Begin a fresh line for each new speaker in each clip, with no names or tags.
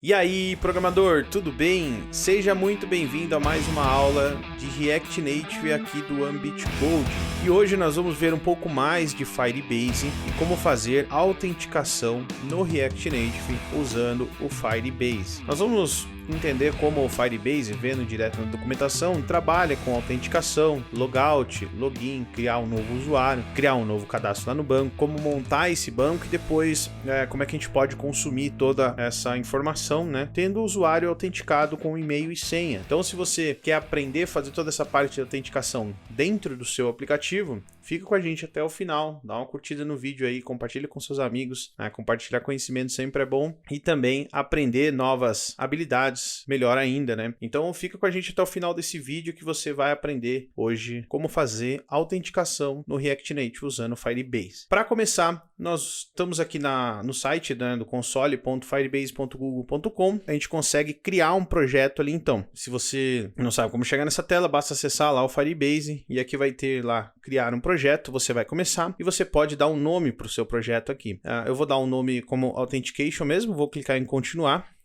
E aí, programador, tudo bem? Seja muito bem-vindo a mais uma aula de React Native aqui do Ambit Code. E hoje nós vamos ver um pouco mais de Firebase e como fazer autenticação no React Native usando o Firebase. Nós vamos entender como o Firebase, vendo direto na documentação, trabalha com autenticação, logout, login, criar um novo usuário, criar um novo cadastro lá no banco, como montar esse banco e depois como é que a gente pode consumir toda essa informação, né? Tendo o usuário autenticado com e-mail e senha. Então, se você quer aprender a fazer toda essa parte de autenticação dentro do seu aplicativo, fica com a gente até o final, dá uma curtida no vídeo aí, compartilha com seus amigos, né? Compartilhar conhecimento sempre é bom e também aprender novas habilidades, melhor ainda, né? Então fica com a gente até o final desse vídeo que você vai aprender hoje como fazer autenticação no React Native usando o Firebase. Para começar, nós estamos aqui no site, né, do console.firebase.google.com. A gente consegue criar um projeto ali então. Se você não sabe como chegar nessa tela, basta acessar lá o Firebase e aqui vai ter lá criar um projeto, você vai começar e você pode dar um nome para o seu projeto aqui. Eu vou dar um nome como Authentication mesmo, vou clicar em continuar.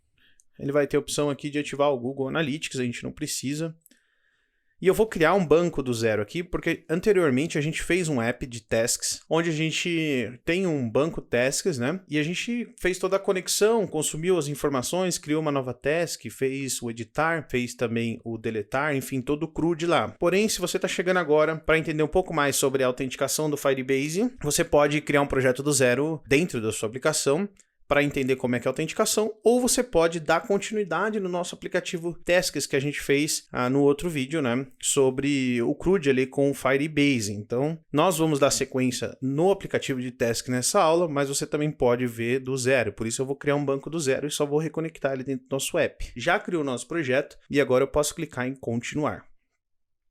Ele vai ter a opção aqui de ativar o Google Analytics, a gente não precisa. E eu vou criar um banco do zero aqui, porque anteriormente a gente fez um app de tasks, onde a gente tem um banco tasks, né? E a gente fez toda a conexão, consumiu as informações, criou uma nova task, fez o editar, fez também o deletar, enfim, todo o CRUD lá. Porém, se você está chegando agora para entender um pouco mais sobre a autenticação do Firebase, você pode criar um projeto do zero dentro da sua aplicação, para entender como é que é a autenticação, ou você pode dar continuidade no nosso aplicativo Tasks que a gente fez no outro vídeo, né, sobre o CRUD ali com o Firebase. Então, nós vamos dar sequência no aplicativo de Tasks nessa aula, mas você também pode ver do zero. Por isso eu vou criar um banco do zero e só vou reconectar ele dentro do nosso app. Já criou o nosso projeto e agora eu posso clicar em continuar.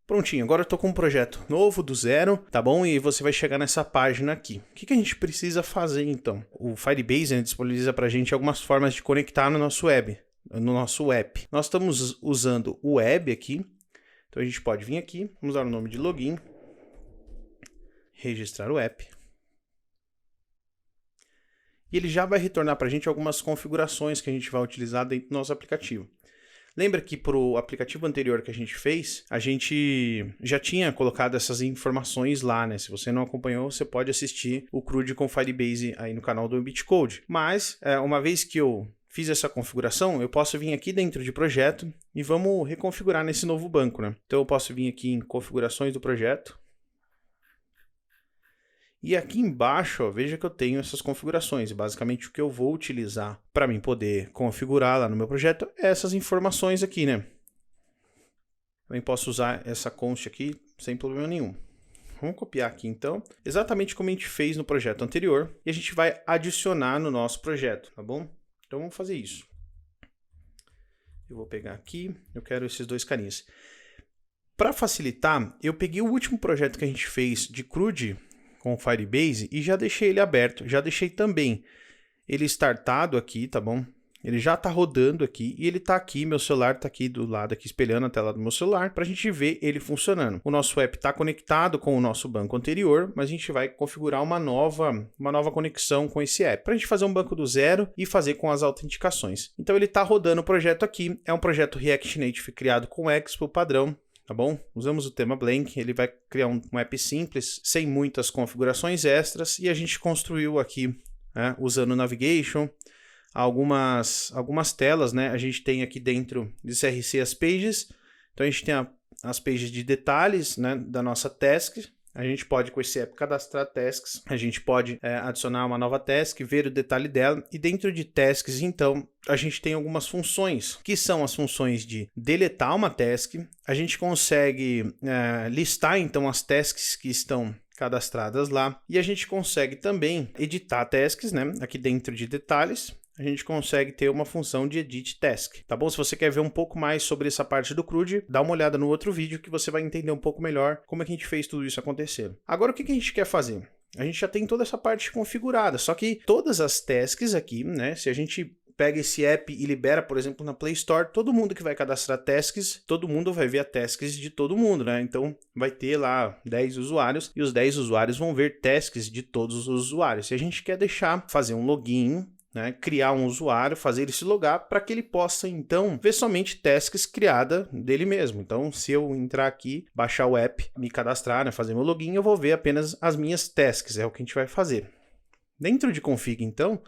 Prontinho, agora eu tô com um projeto novo do zero, tá bom? E você vai chegar nessa página aqui. O que a gente precisa fazer então? O Firebase disponibiliza pra gente algumas formas de conectar no nosso web, no nosso app. Nós estamos usando o web aqui, então a gente pode vir aqui, vamos dar o nome de login, registrar o app. E ele já vai retornar pra gente algumas configurações que a gente vai utilizar dentro do nosso aplicativo. Lembra que para o aplicativo anterior que a gente fez, a gente já tinha colocado essas informações lá, né? Se você não acompanhou, você pode assistir o CRUD com Firebase aí no canal do Ambit Code. Mas, uma vez que eu fiz essa configuração, eu posso vir aqui dentro de projeto e vamos reconfigurar nesse novo banco, né? Então eu posso vir aqui em configurações do projeto. E aqui embaixo, ó, veja que eu tenho essas configurações. Basicamente, o que eu vou utilizar para mim poder configurar lá no meu projeto é essas informações aqui, né? Também posso usar essa const aqui sem problema nenhum. Vamos copiar aqui, então, exatamente como a gente fez no projeto anterior. E a gente vai adicionar no nosso projeto, tá bom? Então, vamos fazer isso. Eu vou pegar aqui, eu quero esses dois carinhas. Para facilitar, eu peguei o último projeto que a gente fez de CRUD com o Firebase e já deixei ele aberto, já deixei também ele startado aqui, tá bom? Ele já tá rodando aqui e ele tá aqui, meu celular tá aqui do lado, aqui espelhando a tela do meu celular, pra gente ver ele funcionando. O nosso app tá conectado com o nosso banco anterior, mas a gente vai configurar uma nova conexão com esse app, pra gente fazer um banco do zero e fazer com as autenticações. Então ele tá rodando o projeto aqui, é um projeto React Native criado com Expo padrão, tá bom? Usamos o tema Blank, ele vai criar um app simples, sem muitas configurações extras, e a gente construiu aqui, né, usando o Navigation, algumas telas, né? A gente tem aqui dentro de CRC as pages, então a gente tem as pages de detalhes, né, da nossa task. A gente pode, com esse app, cadastrar tasks, a gente pode adicionar uma nova task, ver o detalhe dela, e dentro de tasks, então, a gente tem algumas funções, que são as funções de deletar uma task, a gente consegue listar, então, as tasks que estão cadastradas lá, e a gente consegue também editar tasks, né, aqui dentro de detalhes. A gente consegue ter uma função de Edit Task, tá bom? Se você quer ver um pouco mais sobre essa parte do CRUD, dá uma olhada no outro vídeo que você vai entender um pouco melhor como é que a gente fez tudo isso acontecer. Agora, o que a gente quer fazer? A gente já tem toda essa parte configurada, só que todas as tasks aqui, né? Se a gente pega esse app e libera, por exemplo, na Play Store, todo mundo que vai cadastrar tasks, todo mundo vai ver a tasks de todo mundo, né? Então, vai ter lá 10 usuários e os 10 usuários vão ver tasks de todos os usuários. Se a gente quer fazer um login, né, criar um usuário, fazer ele se logar para que ele possa, então, ver somente tasks criadas dele mesmo. Então, se eu entrar aqui, baixar o app, me cadastrar, né, fazer meu login, eu vou ver apenas as minhas tasks, é o que a gente vai fazer. Dentro de config, então,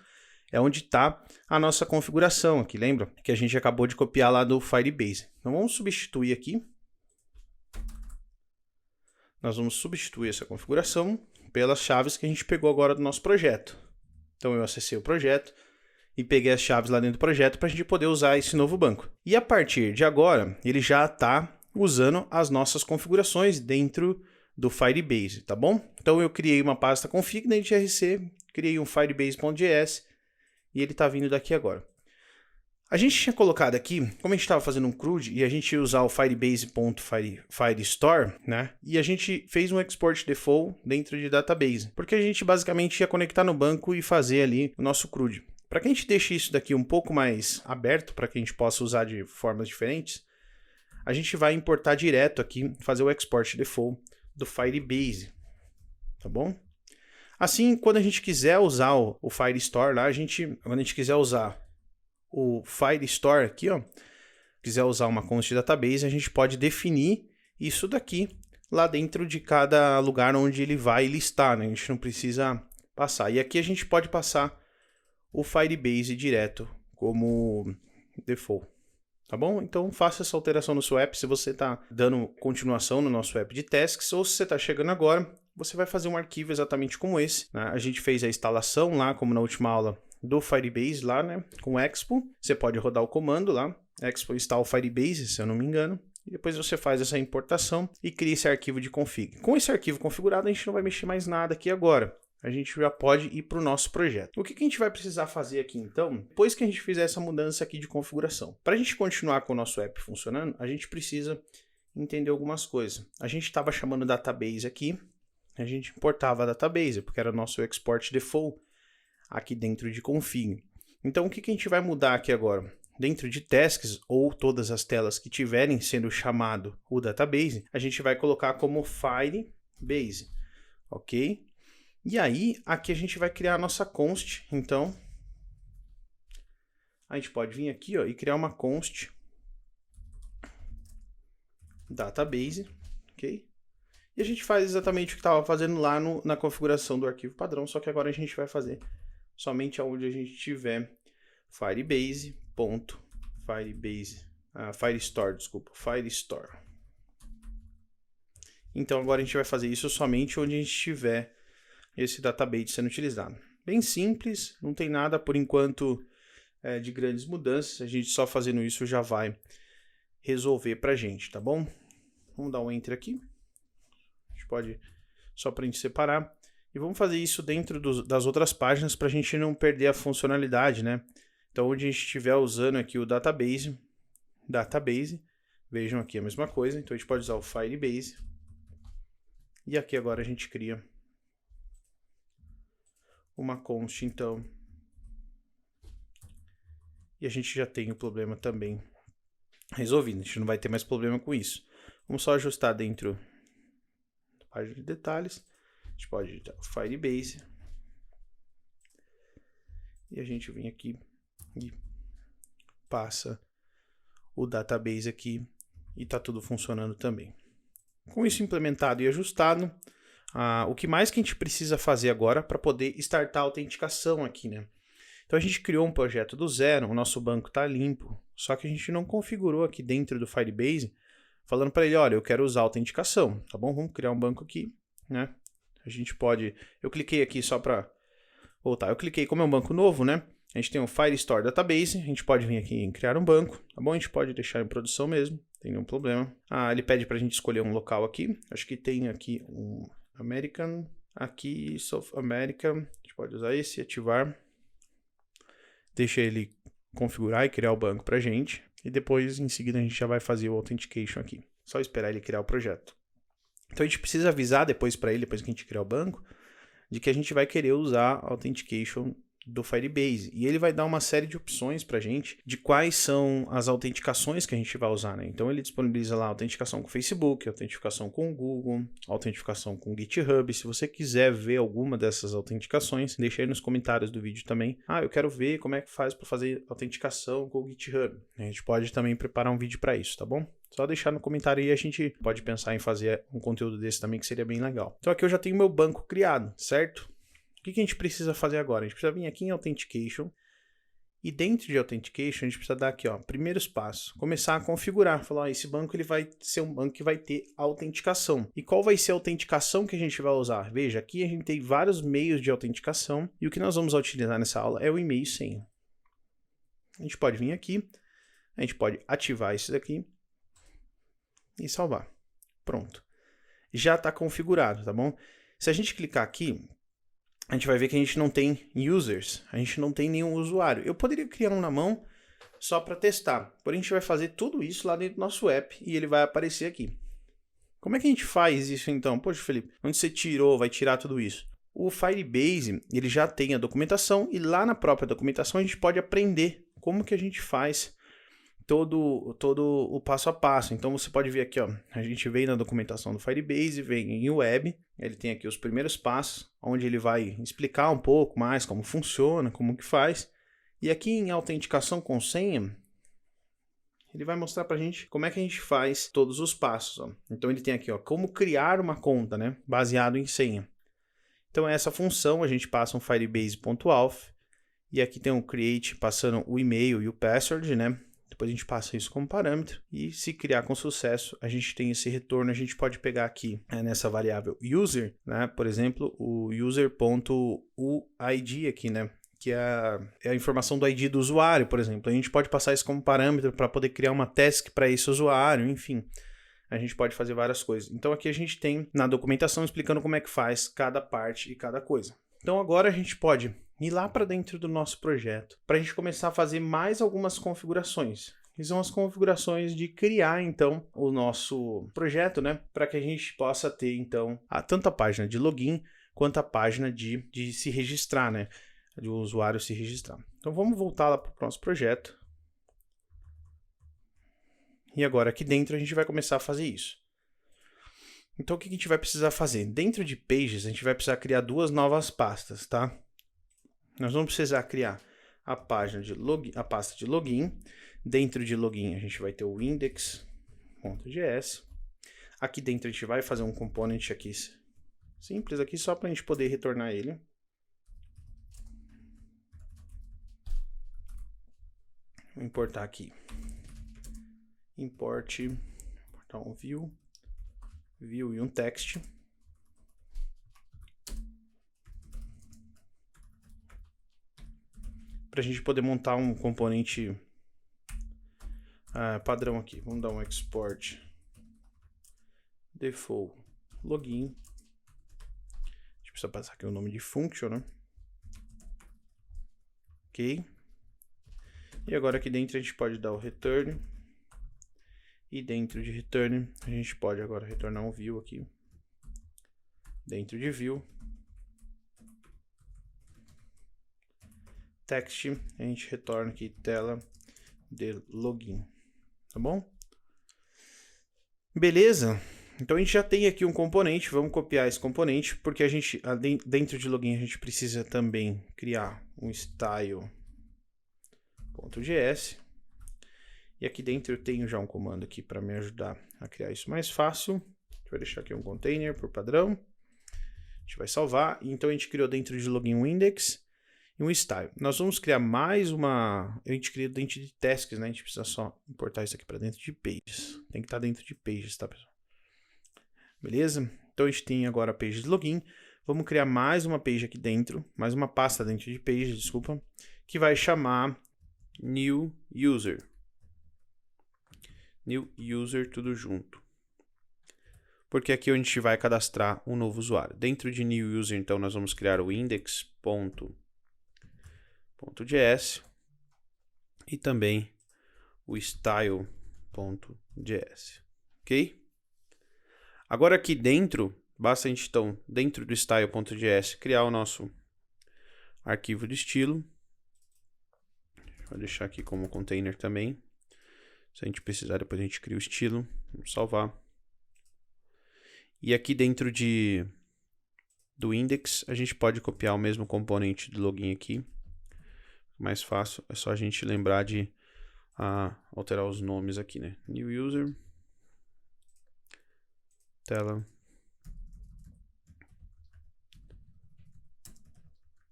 é onde está a nossa configuração aqui, lembra? Que a gente acabou de copiar lá do Firebase. Então, vamos substituir aqui. Nós vamos substituir essa configuração pelas chaves que a gente pegou agora do nosso projeto. Então eu acessei o projeto e peguei as chaves lá dentro do projeto para a gente poder usar esse novo banco. E a partir de agora, ele já está usando as nossas configurações dentro do Firebase, tá bom? Então eu criei uma pasta config dentro de GRC, criei um firebase.js e ele está vindo daqui agora. A gente tinha colocado aqui, como a gente estava fazendo um CRUD e a gente ia usar o firebase.firestore, né? E a gente fez um export default dentro de database, porque a gente basicamente ia conectar no banco e fazer ali o nosso CRUD. Para que a gente deixe isso daqui um pouco mais aberto, para que a gente possa usar de formas diferentes, a gente vai importar direto aqui, fazer o export default do Firebase, tá bom? Assim, quando a gente quiser usar o Firestore lá, quando a gente quiser usar o Firestore aqui, ó, quiser usar uma const database, a gente pode definir isso daqui lá dentro de cada lugar onde ele vai listar, né? A gente não precisa passar. E aqui a gente pode passar o Firebase direto como default, tá bom? Então faça essa alteração no seu app se você está dando continuação no nosso app de tasks, ou se você está chegando agora, você vai fazer um arquivo exatamente como esse, né? A gente fez a instalação lá, como na última aula, do Firebase lá, né, com Expo. Você pode rodar o comando lá, Expo install Firebase, se eu não me engano, e depois você faz essa importação e cria esse arquivo de config. Com esse arquivo configurado, a gente não vai mexer mais nada aqui agora. A gente já pode ir para o nosso projeto. O que a gente vai precisar fazer aqui, então, depois que a gente fizer essa mudança aqui de configuração? Para a gente continuar com o nosso app funcionando, a gente precisa entender algumas coisas. A gente estava chamando database aqui, a gente importava a database, porque era o nosso export default, aqui dentro de config. Então, o que a gente vai mudar aqui agora? Dentro de tasks ou todas as telas que tiverem sendo chamado o database, a gente vai colocar como Firebase, ok? E aí, aqui a gente vai criar a nossa const. Então, a gente pode vir aqui, ó, e criar uma const database, ok? E a gente faz exatamente o que estava fazendo lá na configuração do arquivo padrão, só que agora a gente vai fazer somente aonde a gente tiver Firestore. Então agora a gente vai fazer isso somente onde a gente tiver esse database sendo utilizado. Bem simples, não tem nada por enquanto de grandes mudanças, a gente só fazendo isso já vai resolver pra gente, tá bom? Vamos dar um enter aqui, a gente pode, só pra gente separar. E vamos fazer isso dentro das outras páginas para a gente não perder a funcionalidade, né? Então, onde a gente estiver usando aqui o database, vejam aqui a mesma coisa. Então, a gente pode usar o Firebase. E aqui agora a gente cria uma const, então. E a gente já tem o problema também resolvido. A gente não vai ter mais problema com isso. Vamos só ajustar dentro da página de detalhes. A gente pode editar o Firebase. E a gente vem aqui e passa o database aqui e está tudo funcionando também. Com isso implementado e ajustado, o que mais que a gente precisa fazer agora para poder startar a autenticação aqui, né? Então a gente criou um projeto do zero, o nosso banco está limpo, só que a gente não configurou aqui dentro do Firebase, falando para ele, olha, eu quero usar a autenticação, tá bom? Vamos criar um banco aqui, né? A gente pode, eu cliquei aqui só para voltar, eu cliquei como é um banco novo, né? A gente tem um Firestore Database, a gente pode vir aqui em criar um banco, tá bom? A gente pode deixar em produção mesmo, não tem nenhum problema. Ele pede para a gente escolher um local aqui, acho que tem aqui um American, aqui South America, a gente pode usar esse, ativar. Deixa ele configurar e criar o banco pra gente, e depois em seguida a gente já vai fazer o Authentication aqui. Só esperar ele criar o projeto. Então a gente precisa avisar depois para ele, depois que a gente criar o banco, de que a gente vai querer usar Authentication do Firebase. E ele vai dar uma série de opções para a gente de quais são as autenticações que a gente vai usar, né? Então ele disponibiliza lá autenticação com o Facebook, autenticação com o Google, autenticação com o GitHub. Se você quiser ver alguma dessas autenticações, deixa aí nos comentários do vídeo também. Eu quero ver como é que faz para fazer autenticação com o GitHub. A gente pode também preparar um vídeo para isso, tá bom? Só deixar no comentário aí, a gente pode pensar em fazer um conteúdo desse também, que seria bem legal. Então aqui eu já tenho meu banco criado, certo? O que a gente precisa fazer agora? A gente precisa vir aqui em Authentication, e dentro de Authentication a gente precisa dar aqui, ó, primeiros passos. Começar a configurar, falar, ó, esse banco ele vai ser um banco que vai ter autenticação. E qual vai ser a autenticação que a gente vai usar? Veja, aqui a gente tem vários meios de autenticação, e o que nós vamos utilizar nessa aula é o e-mail e senha. A gente pode vir aqui, a gente pode ativar esse daqui, e salvar. Pronto. Já está configurado, tá bom? Se a gente clicar aqui, a gente vai ver que a gente não tem users, a gente não tem nenhum usuário. Eu poderia criar um na mão só para testar, porém a gente vai fazer tudo isso lá dentro do nosso app e ele vai aparecer aqui. Como é que a gente faz isso então? Poxa, Felipe, onde você tirou, vai tirar tudo isso? O Firebase, ele já tem a documentação e lá na própria documentação a gente pode aprender como que a gente faz todo o passo a passo. Então você pode ver aqui, ó, a gente vem na documentação do Firebase, vem em web, ele tem aqui os primeiros passos, onde ele vai explicar um pouco mais como funciona, como que faz. E aqui em autenticação com senha, ele vai mostrar pra gente como é que a gente faz todos os passos, ó. Então ele tem aqui, ó, como criar uma conta, né, baseado em senha. Então essa função a gente passa um firebase.auth e aqui tem o create passando o e-mail e o password, né? Depois a gente passa isso como parâmetro e se criar com sucesso, a gente tem esse retorno. A gente pode pegar aqui nessa variável user, né? Por exemplo, o user.uid aqui, né? Que é a informação do ID do usuário, por exemplo. A gente pode passar isso como parâmetro para poder criar uma task para esse usuário, enfim. A gente pode fazer várias coisas. Então aqui a gente tem na documentação explicando como é que faz cada parte e cada coisa. Então agora a gente pode ir lá para dentro do nosso projeto para a gente começar a fazer mais algumas configurações. Que são as configurações de criar então o nosso projeto, né? Para que a gente possa ter então tanto a página de login quanto a página de se registrar, né? De o usuário se registrar. Então vamos voltar lá para o nosso projeto. E agora aqui dentro a gente vai começar a fazer isso. Então o que a gente vai precisar fazer? Dentro de Pages a gente vai precisar criar duas novas pastas, tá? Nós vamos precisar criar a página de login, a pasta de login. Dentro de login a gente vai ter o index.js. Aqui dentro a gente vai fazer um component aqui simples aqui só para a gente poder retornar ele. Vou importar aqui. Importar um view e um text. Para a gente poder montar um componente padrão aqui. Vamos dar um export default login. A gente precisa passar aqui o nome de function, né? Ok. E agora aqui dentro a gente pode dar o return. E dentro de return a gente pode agora retornar um view aqui. Dentro de view. Text, a gente retorna aqui tela de login, tá bom? Beleza? Então a gente já tem aqui um componente, vamos copiar esse componente, porque a gente, dentro de login a gente precisa também criar um style.js. E aqui dentro eu tenho já um comando aqui para me ajudar a criar isso mais fácil. A gente vai deixar aqui um container por padrão. A gente vai salvar. Então a gente criou dentro de login um index e um style. Nós vamos criar mais uma... A gente cria dentro de tasks, né? A gente precisa só importar isso aqui para dentro de pages. Tem que estar dentro de pages, tá, pessoal? Beleza? Então a gente tem agora a page de login. Vamos criar mais uma page aqui dentro, mais uma pasta dentro de pages, desculpa, que vai chamar new user. New user tudo junto. Porque aqui a gente vai cadastrar um novo usuário. Dentro de new user, então, nós vamos criar o index.js e também o style.js. Ok? Agora aqui dentro, basta a gente, então, dentro do style.js, criar arquivo de estilo. Vou deixar aqui como container também. Se a gente precisar, depois a gente cria o estilo. Vamos salvar. E aqui dentro do index, a gente pode copiar o mesmo componente do login aqui. Mais fácil, é só a gente lembrar de alterar os nomes aqui, né? New user, tela,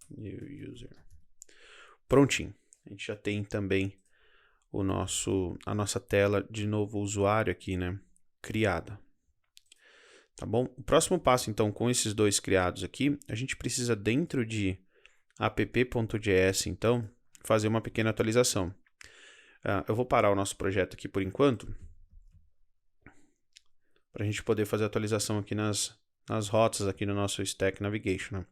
new user. Prontinho. A gente já tem também a nossa tela de novo usuário aqui, né? Criada. Tá bom? O próximo passo, então, com esses dois criados aqui, a gente precisa dentro de app.js, então, fazer uma pequena atualização. Eu vou parar o nosso projeto aqui por enquanto, para a gente poder fazer a atualização aqui nas rotas aqui no nosso Stack Navigation, né?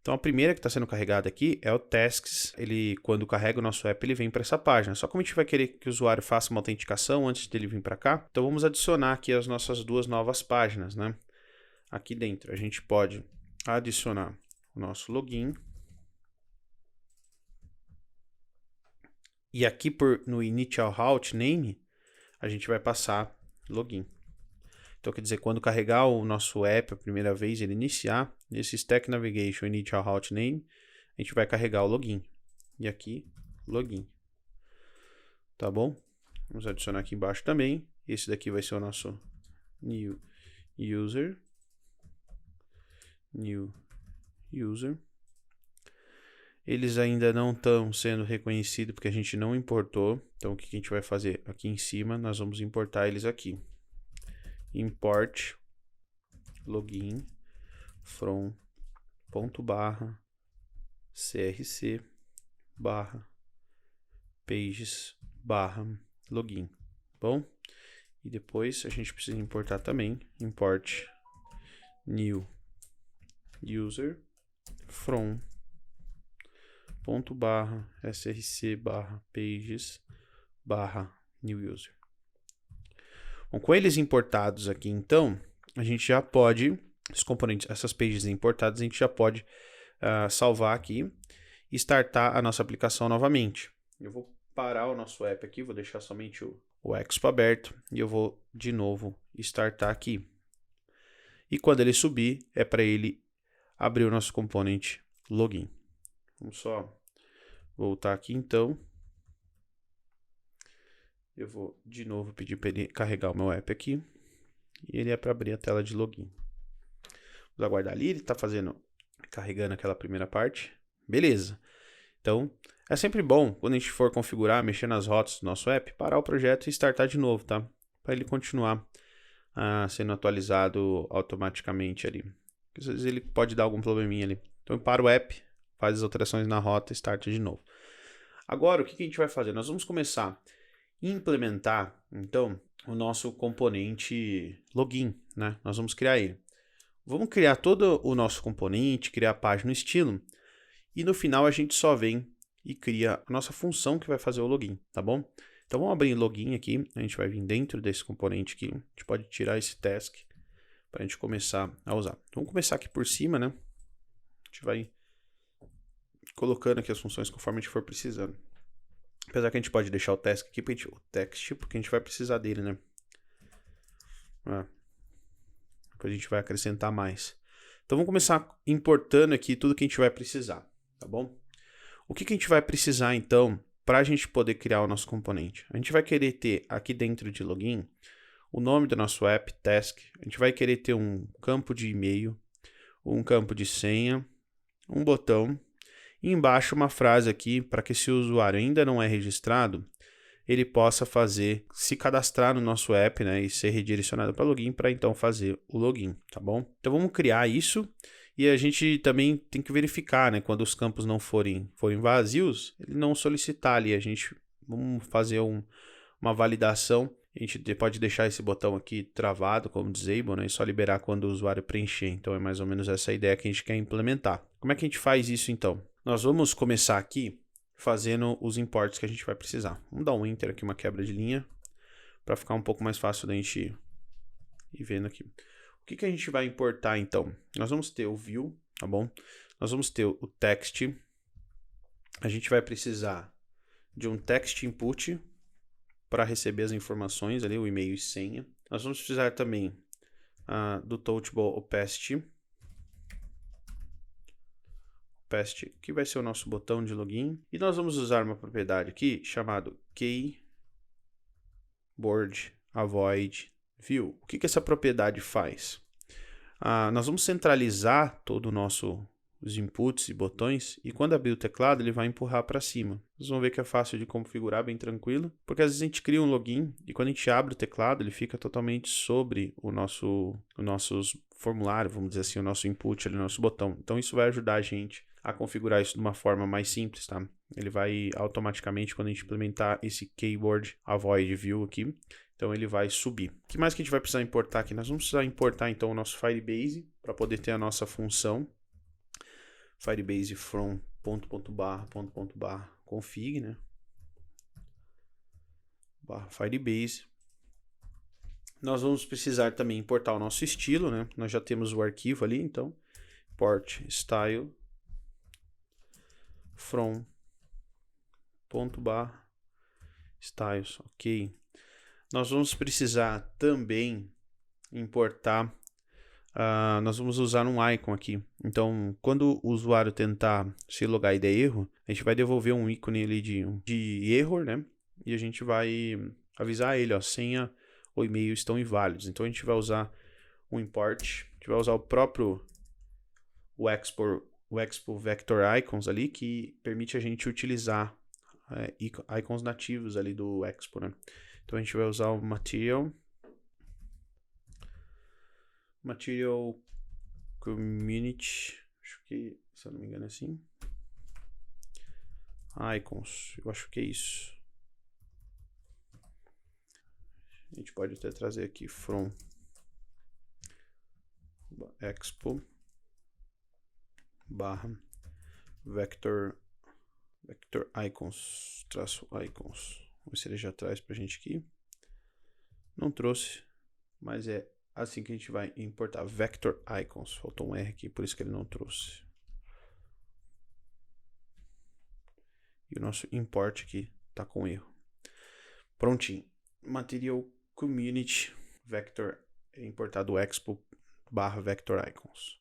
Então, a primeira que está sendo carregada aqui é o Tasks. Ele, quando carrega o nosso app, ele vem para essa página. Só como a gente vai querer que o usuário faça uma autenticação antes dele vir para cá, então vamos adicionar aqui as nossas duas novas páginas, né? Aqui dentro, a gente pode adicionar o nosso login. E aqui no initial route name, a gente vai passar login. Então, quer dizer, quando carregar o nosso app a primeira vez, ele iniciar, nesse Stack Navigation Initial Route Name, a gente vai carregar o login. E aqui, login. Tá bom? Vamos adicionar aqui embaixo também. Esse daqui vai ser o nosso new user. New user. Eles ainda não estão sendo reconhecidos porque a gente não importou. Então, o que a gente vai fazer? Aqui em cima, nós vamos importar eles aqui. Import login from ./crc /pages /login. Bom? E depois a gente precisa importar também import new user from ./src /pages /new user. Bom, com eles importados aqui, então, a gente já pode, os componentes, essas pages importadas, a gente já pode salvar aqui e startar a nossa aplicação novamente. Eu vou parar o nosso app aqui, vou deixar somente o Expo aberto e eu vou de novo startar aqui. E quando ele subir, é para ele abrir o nosso componente login. Vamos só voltar aqui então. Eu vou de novo pedir para ele carregar o meu app aqui. E ele é para abrir a tela de login. Vamos aguardar ali, ele está carregando aquela primeira parte. Beleza. Então, é sempre bom, quando a gente for configurar, mexer nas rotas do nosso app, parar o projeto e startar de novo, tá? Para ele continuar sendo atualizado automaticamente ali. Às vezes ele pode dar algum probleminha ali. Então, para o app, faz as alterações na rota e starta de novo. Agora, o que a gente vai fazer? Nós vamos começar implementar, então, o nosso componente login, né? Nós vamos criar ele. Vamos criar todo o nosso componente, criar a página estilo, e no final a gente só vem e cria a nossa função que vai fazer o login, tá bom? Então vamos abrir login aqui, a gente vai vir dentro desse componente aqui, a gente pode tirar esse task para a gente começar a usar. Vamos começar aqui por cima, né? A gente vai colocando aqui as funções conforme a gente for precisando. Apesar que a gente pode deixar o task aqui, porque a gente vai precisar dele, né? Depois a gente vai acrescentar mais. Então vamos começar importando aqui tudo que a gente vai precisar, tá bom? O que a gente vai precisar então para a gente poder criar o nosso componente? A gente vai querer ter aqui dentro de login o nome do nosso app, task. A gente vai querer ter um campo de e-mail, um campo de senha, um botão. E embaixo uma frase aqui para que se o usuário ainda não é registrado, ele possa se cadastrar no nosso app, né, e ser redirecionado para login para então fazer o login, tá bom? Então vamos criar isso e a gente também tem que verificar, né, quando os campos não forem vazios, ele não solicitar ali, vamos fazer uma validação. A gente pode deixar esse botão aqui travado como disable, né, e só liberar quando o usuário preencher. Então é mais ou menos essa ideia que a gente quer implementar. Como é que a gente faz isso então? Nós vamos começar aqui fazendo os imports que a gente vai precisar. Vamos dar um enter aqui, uma quebra de linha, para ficar um pouco mais fácil da gente ir vendo aqui. O que a gente vai importar então? Nós vamos ter o view, tá bom? Nós vamos ter o text, A gente vai precisar de um text input para receber as informações ali, o e-mail e senha. Nós vamos precisar também do touchable opacity, que vai ser o nosso botão de login. E nós vamos usar uma propriedade aqui chamada keyboard avoid view. O que essa propriedade faz? Nós vamos centralizar todo o os inputs e botões, e quando abrir o teclado ele vai empurrar para cima. Vocês vão ver que é fácil de configurar, bem tranquilo, porque às vezes a gente cria um login e quando a gente abre o teclado ele fica totalmente sobre o nosso formulário, vamos dizer assim, o nosso input ali, o nosso botão. Então isso vai ajudar a gente a configurar isso de uma forma mais simples, tá? Ele vai automaticamente, quando a gente implementar esse keyboard avoid view aqui, então ele vai subir. O que mais que a gente vai precisar importar aqui? Nós vamos precisar importar então o nosso Firebase para poder ter a nossa função Firebase from config, né? Firebase. Nós vamos precisar também importar o nosso estilo, né? Nós já temos o arquivo ali, então import style from styles, ok. Nós vamos precisar também importar, nós vamos usar um icon aqui. Então, quando o usuário tentar se logar e der erro, a gente vai devolver um ícone ali de erro, né? E a gente vai avisar ele, ó, senha ou e-mail estão inválidos. Então, a gente vai usar um import, a gente vai usar o próprio Expo Vector Icons ali, que permite a gente utilizar icons nativos ali do Expo, né? Então a gente vai usar o material community, acho que, se eu não me engano é assim, icons, eu acho que é isso. A gente pode até trazer aqui from expo vector icons, traço icons. Vamos ver se ele já traz pra gente aqui. Não trouxe, mas é assim que a gente vai importar vector icons. Faltou um R aqui, por isso que ele não trouxe. E o nosso import aqui tá com erro. Prontinho. Material community vector importado expo /vector icons.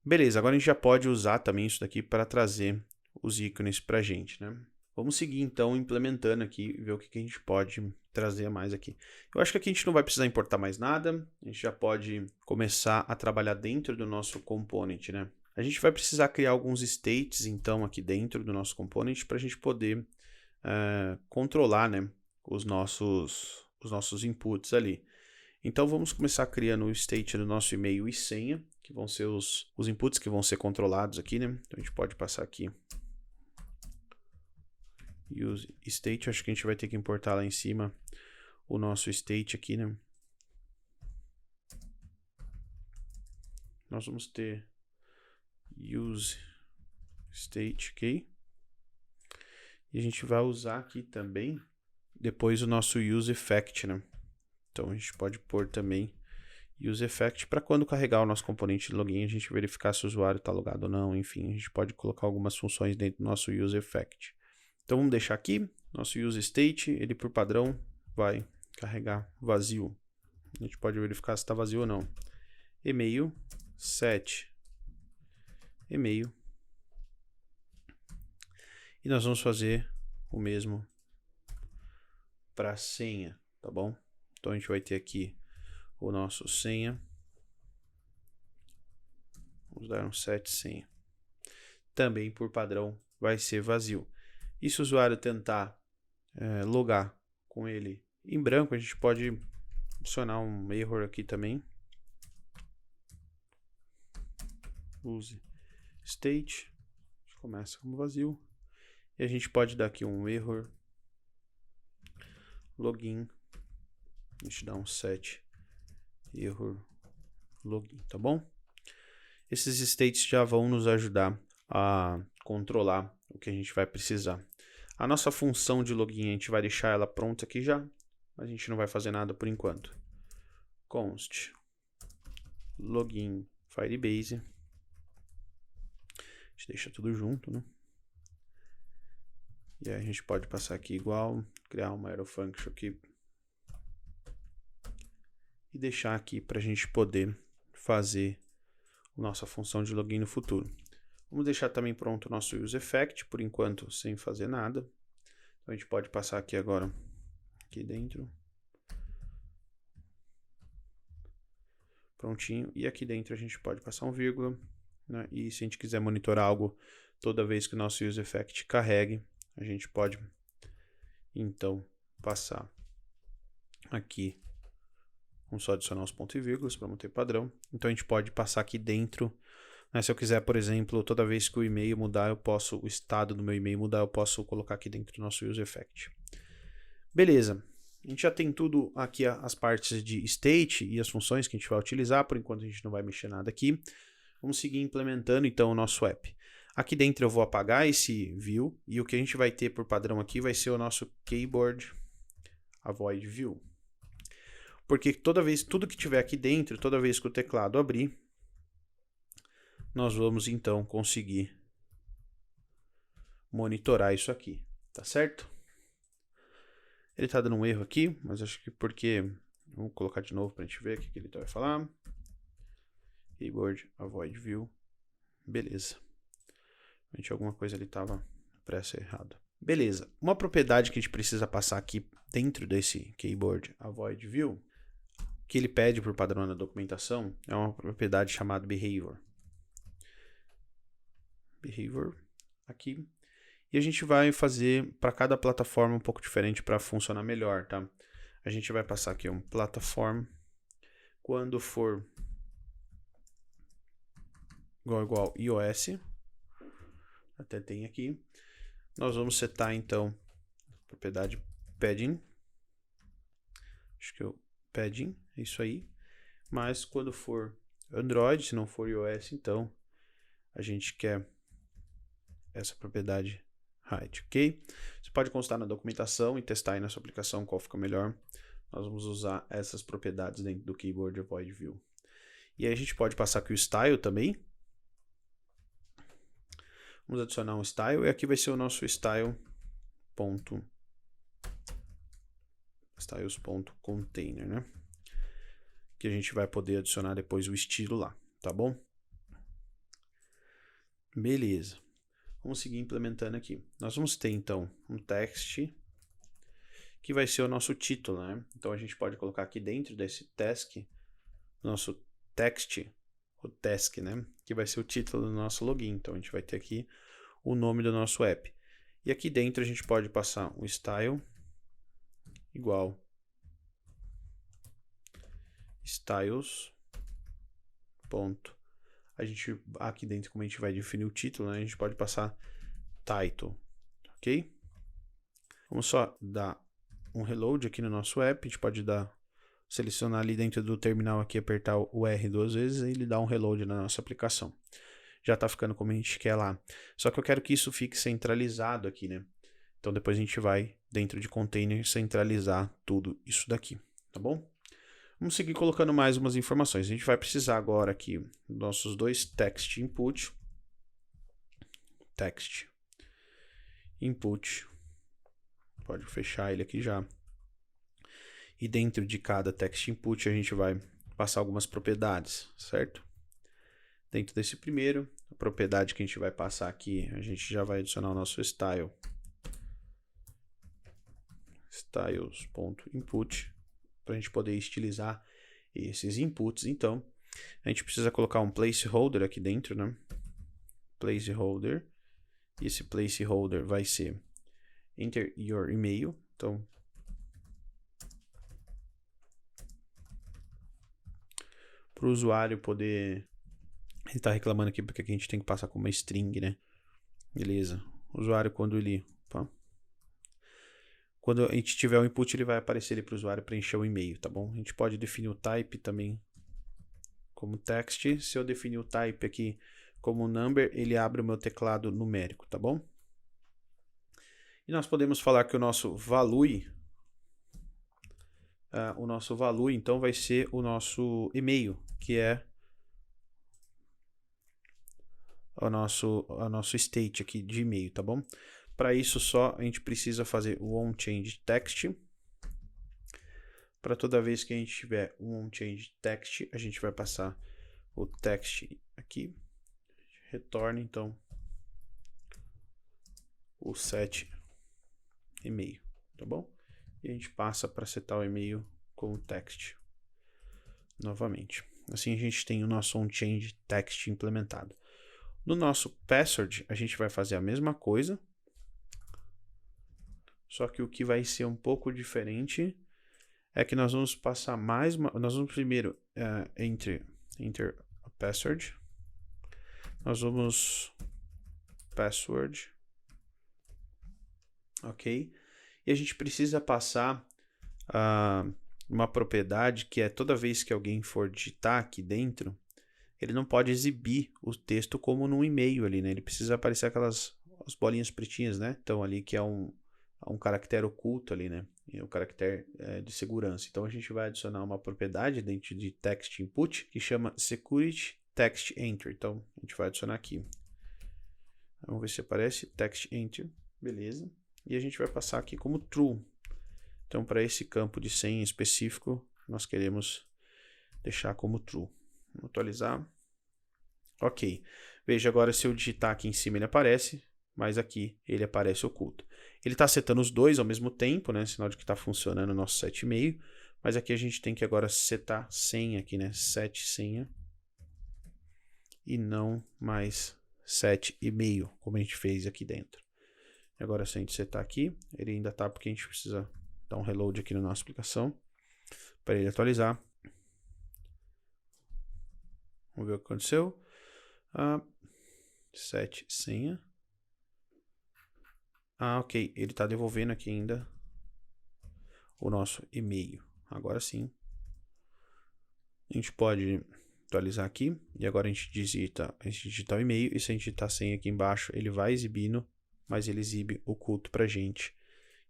Beleza, agora a gente já pode usar também isso daqui para trazer os ícones pra gente, né? Vamos seguir então implementando aqui e ver o que a gente pode trazer mais aqui. Eu acho que aqui a gente não vai precisar importar mais nada, a gente já pode começar a trabalhar dentro do nosso component, né? A gente vai precisar criar alguns states então aqui dentro do nosso component para a gente poder controlar, né, os nossos inputs ali. Então vamos começar criando o state do nosso e-mail e senha, que vão ser os inputs que vão ser controlados aqui, né? Então a gente pode passar aqui use state, acho que a gente vai ter que importar lá em cima o nosso state aqui, né? Nós vamos ter use state, ok? E a gente vai usar aqui também depois o nosso use effect, né? Então a gente pode pôr também use effect para quando carregar o nosso componente de login a gente verificar se o usuário está logado ou não, enfim, a gente pode colocar algumas funções dentro do nosso use effect. Então vamos deixar aqui, nosso use state, ele por padrão vai carregar vazio. A gente pode verificar se está vazio ou não. E-mail, set, e-mail. E nós vamos fazer o mesmo para senha, tá bom? Então a gente vai ter aqui o nosso senha. Vamos dar um set senha. Também por padrão vai ser vazio. E se o usuário tentar logar com ele em branco, a gente pode adicionar um error aqui também. Use state. A gente começa como vazio. E a gente pode dar aqui um error login. A gente dá um set error login, tá bom? Esses states já vão nos ajudar a controlar o que a gente vai precisar. A nossa função de login, a gente vai deixar ela pronta aqui já, mas a gente não vai fazer nada por enquanto. Const login Firebase. A gente deixa tudo junto, né? E aí a gente pode passar aqui igual, criar uma arrow function aqui. E deixar aqui para a gente poder fazer a nossa função de login no futuro. Vamos deixar também pronto o nosso useEffect, por enquanto, sem fazer nada. Então a gente pode passar aqui agora, aqui dentro. Prontinho. E aqui dentro a gente pode passar um vírgula, né? E se a gente quiser monitorar algo toda vez que o nosso useEffect carregue, a gente pode, então, passar aqui. Vamos só adicionar os pontos e vírgulas para manter padrão. Então a gente pode passar aqui dentro, né? Se eu quiser, por exemplo, toda vez que o e-mail mudar, o estado do meu e-mail mudar, eu posso colocar aqui dentro do nosso useEffect. Beleza. A gente já tem tudo aqui, as partes de state e as funções que a gente vai utilizar. Por enquanto a gente não vai mexer nada aqui. Vamos seguir implementando então o nosso app. Aqui dentro eu vou apagar esse view e o que a gente vai ter por padrão aqui vai ser o nosso keyboard avoid view. Porque toda vez, tudo que tiver aqui dentro, toda vez que o teclado abrir, nós vamos então conseguir monitorar isso aqui, tá certo? Ele tá dando um erro aqui, mas acho que porque... Vamos colocar de novo pra gente ver o que ele vai falar. Keyboard avoid view. Beleza. Alguma coisa ali estava pressa errada. Beleza. Uma propriedade que a gente precisa passar aqui dentro desse keyboard avoid view, que ele pede por padrão na documentação, é uma propriedade chamada behavior. Behavior aqui. E a gente vai fazer para cada plataforma um pouco diferente para funcionar melhor, tá? A gente vai passar aqui um platform quando for igual iOS. Até tem aqui. Nós vamos setar então a propriedade padding. Acho que é o padding, é isso aí. Mas quando for Android, se não for iOS, então a gente quer essa propriedade height, ok? Você pode constar na documentação e testar aí na sua aplicação qual fica melhor. Nós vamos usar essas propriedades dentro do keyboard avoid view. E aí a gente pode passar aqui o style também. Vamos adicionar um style e aqui vai ser o nosso styles.container, né? Que a gente vai poder adicionar depois o estilo lá, tá bom? Beleza. Vamos seguir implementando aqui. Nós vamos ter então um text que vai ser o nosso título, né? Então a gente pode colocar aqui dentro desse task, nosso text, o task, né? Que vai ser o título do nosso login. Então a gente vai ter aqui o nome do nosso app. E aqui dentro a gente pode passar um style igual styles ponto. A gente aqui dentro, como a gente vai definir o título, né? A gente pode passar title, ok? Vamos só dar um reload aqui no nosso app. A gente pode selecionar ali dentro do terminal aqui, apertar o R 2 vezes e ele dá um reload na nossa aplicação. Já tá ficando como a gente quer lá. Só que eu quero que isso fique centralizado aqui, né? Então depois a gente vai dentro de container centralizar tudo isso daqui, tá bom? Vamos seguir colocando mais umas informações. A gente vai precisar agora aqui dos nossos dois text input. Text input. Pode fechar ele aqui já. E dentro de cada text input a gente vai passar algumas propriedades, certo? Dentro desse primeiro, a propriedade que a gente vai passar aqui, a gente já vai adicionar o nosso style. Styles.input, para a gente poder estilizar esses inputs. Então, a gente precisa colocar um placeholder aqui dentro, né? Placeholder. E esse placeholder vai ser enter your email. Então, para o usuário poder... Ele está reclamando aqui porque aqui a gente tem que passar com uma string, né? Beleza. O usuário, quando ele... Opa. Quando a gente tiver o input, ele vai aparecer ali para o usuário preencher o e-mail, tá bom? A gente pode definir o type também como text. Se eu definir o type aqui como number, ele abre o meu teclado numérico, tá bom? E nós podemos falar que o nosso value, então, vai ser o nosso e-mail, que é o nosso state aqui de e-mail, tá bom? Para isso só a gente precisa fazer o onChangeText. Para toda vez que a gente tiver um onChangeText, a gente vai passar o text aqui. Retorna então o set e-mail, tá bom? E a gente passa para setar o e-mail com o text novamente. Assim a gente tem o nosso onChangeText implementado. No nosso password, a gente vai fazer a mesma coisa, só que o que vai ser um pouco diferente é que nós vamos passar mais uma, nós vamos primeiro enter a password, nós vamos password, ok? E a gente precisa passar uma propriedade que é toda vez que alguém for digitar aqui dentro, ele não pode exibir o texto como num e-mail ali, né? Ele precisa aparecer aquelas as bolinhas pretinhas, né? Então ali que é um caractere oculto ali, né? E um caractere de segurança. Então a gente vai adicionar uma propriedade dentro de text input que chama security text enter. Então a gente vai adicionar aqui. Vamos ver se aparece text enter, beleza? E a gente vai passar aqui como true. Então para esse campo de senha específico nós queremos deixar como true. Vamos atualizar. Ok. Veja agora se eu digitar aqui em cima ele aparece, mas aqui ele aparece oculto. Ele está setando os dois ao mesmo tempo, né? Sinal de que está funcionando o nosso set e-mail. Mas aqui a gente tem que agora setar senha aqui, né? Set senha. E não mais set e-mail, como a gente fez aqui dentro. Agora se a gente setar aqui, ele ainda está porque a gente precisa dar um reload aqui na nossa aplicação para ele atualizar. Vamos ver o que aconteceu. Set senha. Ok. Ele está devolvendo aqui ainda o nosso e-mail. Agora sim. A gente pode atualizar aqui. E agora a gente digita o e-mail. E se a gente digitar a senha aqui embaixo, ele vai exibindo, mas ele exibe oculto para a gente.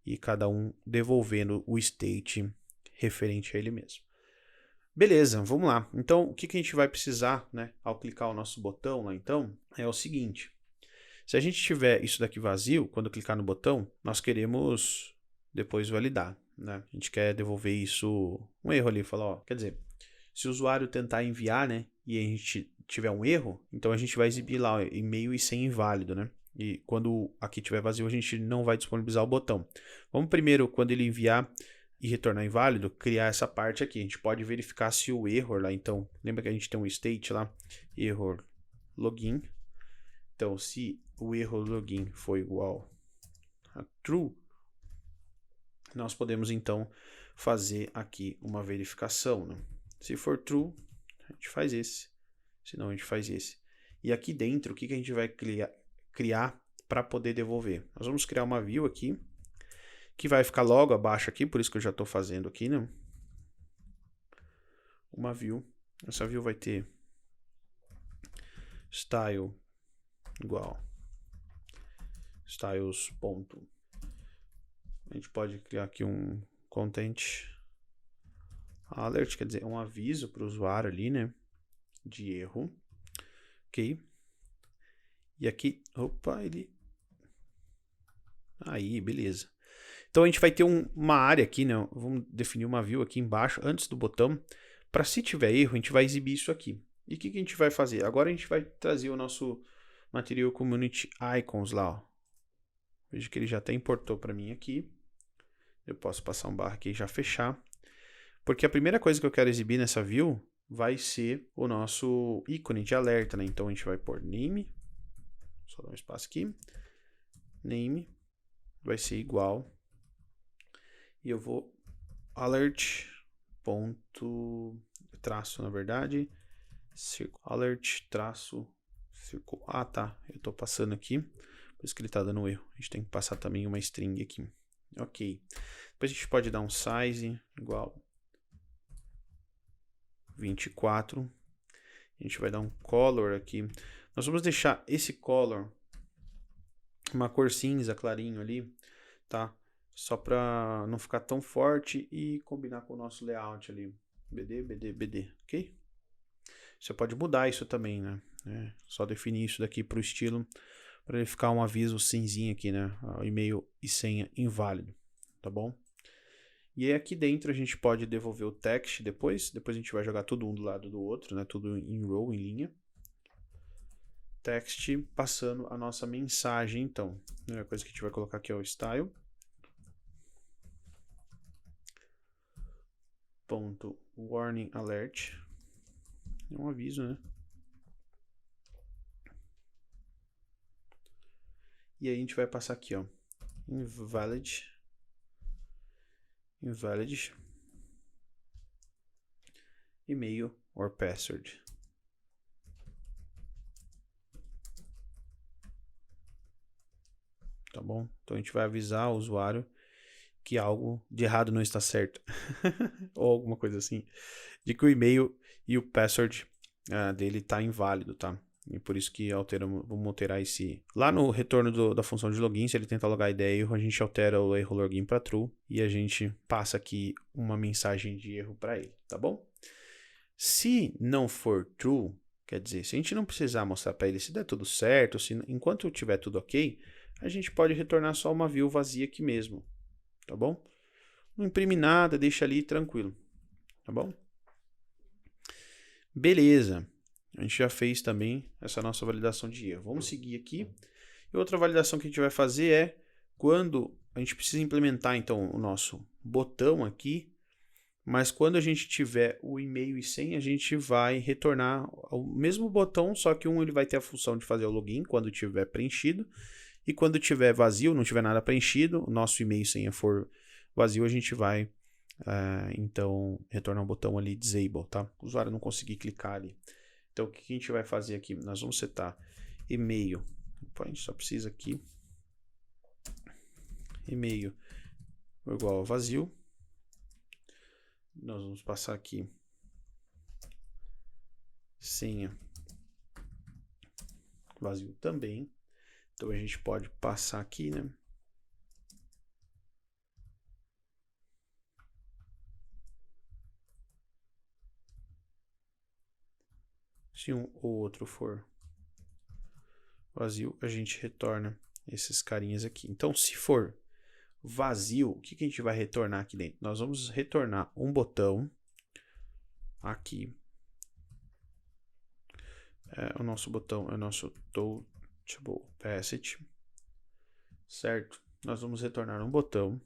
E cada um devolvendo o state referente a ele mesmo. Beleza, vamos lá. Então, o que a gente vai precisar, né, ao clicar o nosso botão lá, então, é o seguinte. Se a gente tiver isso daqui vazio, quando clicar no botão, nós queremos depois validar, né? A gente quer devolver isso, um erro ali, falar, ó, quer dizer, se o usuário tentar enviar, né, e a gente tiver um erro, então a gente vai exibir lá e-mail e senha inválido, né? E quando aqui tiver vazio, a gente não vai disponibilizar o botão. Vamos primeiro, quando ele enviar e retornar inválido, criar essa parte aqui. A gente pode verificar se o error lá, então, lembra que a gente tem um state lá, error login. Então, se o erro login for igual a true, nós podemos então fazer aqui uma verificação, né? Se for true, a gente faz esse, senão a gente faz esse. E aqui dentro, o que a gente vai criar para poder devolver? Nós vamos criar uma view aqui, que vai ficar logo abaixo aqui, por isso que eu já estou fazendo aqui, né? Uma view. Essa view vai ter style igual styles ponto. A gente pode criar aqui um content alert, quer dizer, um aviso para o usuário ali, né? De erro. Ok. E aqui, opa, ele... Aí, beleza. Então a gente vai ter uma área aqui, né? Vamos definir uma view aqui embaixo, antes do botão. Para se tiver erro, a gente vai exibir isso aqui. E o que a gente vai fazer? Agora a gente vai trazer o nosso Material Community Icons lá, ó. Veja que ele já até importou para mim aqui. Eu posso passar um barra aqui e já fechar. Porque a primeira coisa que eu quero exibir nessa view vai ser o nosso ícone de alerta, né? Então a gente vai pôr name. Só dar um espaço aqui. Name vai ser igual. E eu vou alert ponto traço, na verdade. Alert traço círculo. Ah, tá. Eu tô passando aqui. Por isso que ele tá dando erro. A gente tem que passar também uma string aqui. Ok. Depois a gente pode dar um size igual 24. A gente vai dar um color aqui. Nós vamos deixar esse color uma cor cinza clarinho ali, tá? Só para não ficar tão forte e combinar com o nosso layout ali. BD, BD, BD, ok? Você pode mudar isso também, né? Só definir isso daqui para o estilo para ele ficar um aviso cinzinho aqui, né? E-mail e senha inválido, tá bom? E aí aqui dentro a gente pode devolver o text depois a gente vai jogar tudo um do lado do outro, né? Tudo em row, em linha. Text passando a nossa mensagem, então. A primeira coisa que a gente vai colocar aqui é o style. Ponto warning alert. É um aviso, né? E aí a gente vai passar aqui, ó. Invalid. E-mail or password. Tá bom? Então a gente vai avisar o usuário que algo de errado não está certo. Ou alguma coisa assim. De que o e-mail e o password dele está inválido, tá? E por isso que vamos alterar esse... Lá no retorno da função de login, se ele tentar logar e der erro, a gente altera o erro login para true e a gente passa aqui uma mensagem de erro para ele, tá bom? Se não for true, quer dizer, se a gente não precisar mostrar para ele se der tudo certo, enquanto tiver tudo ok, a gente pode retornar só uma view vazia aqui mesmo, tá bom? Não imprime nada, deixa ali tranquilo, tá bom? Beleza, a gente já fez também essa nossa validação de erro. Vamos seguir aqui. E outra validação que a gente vai fazer é quando a gente precisa implementar então o nosso botão aqui, mas quando a gente tiver o e-mail e senha, a gente vai retornar o mesmo botão, só que ele vai ter a função de fazer o login quando tiver preenchido, e quando tiver vazio, não tiver nada preenchido, o nosso e-mail e senha for vazio, a gente vai então retornar um botão ali disable, tá? O usuário não conseguir clicar ali. Então o que a gente vai fazer aqui? Nós vamos setar e-mail, a gente só precisa aqui e-mail igual a vazio. Nós vamos passar aqui senha vazio também. Então a gente pode passar aqui, né? Se um ou outro for vazio, a gente retorna esses carinhas aqui. Então, se for vazio, o que a gente vai retornar aqui dentro? Nós vamos retornar um botão aqui. O nosso botão é o nosso touchable passage, certo? Nós vamos retornar um botão.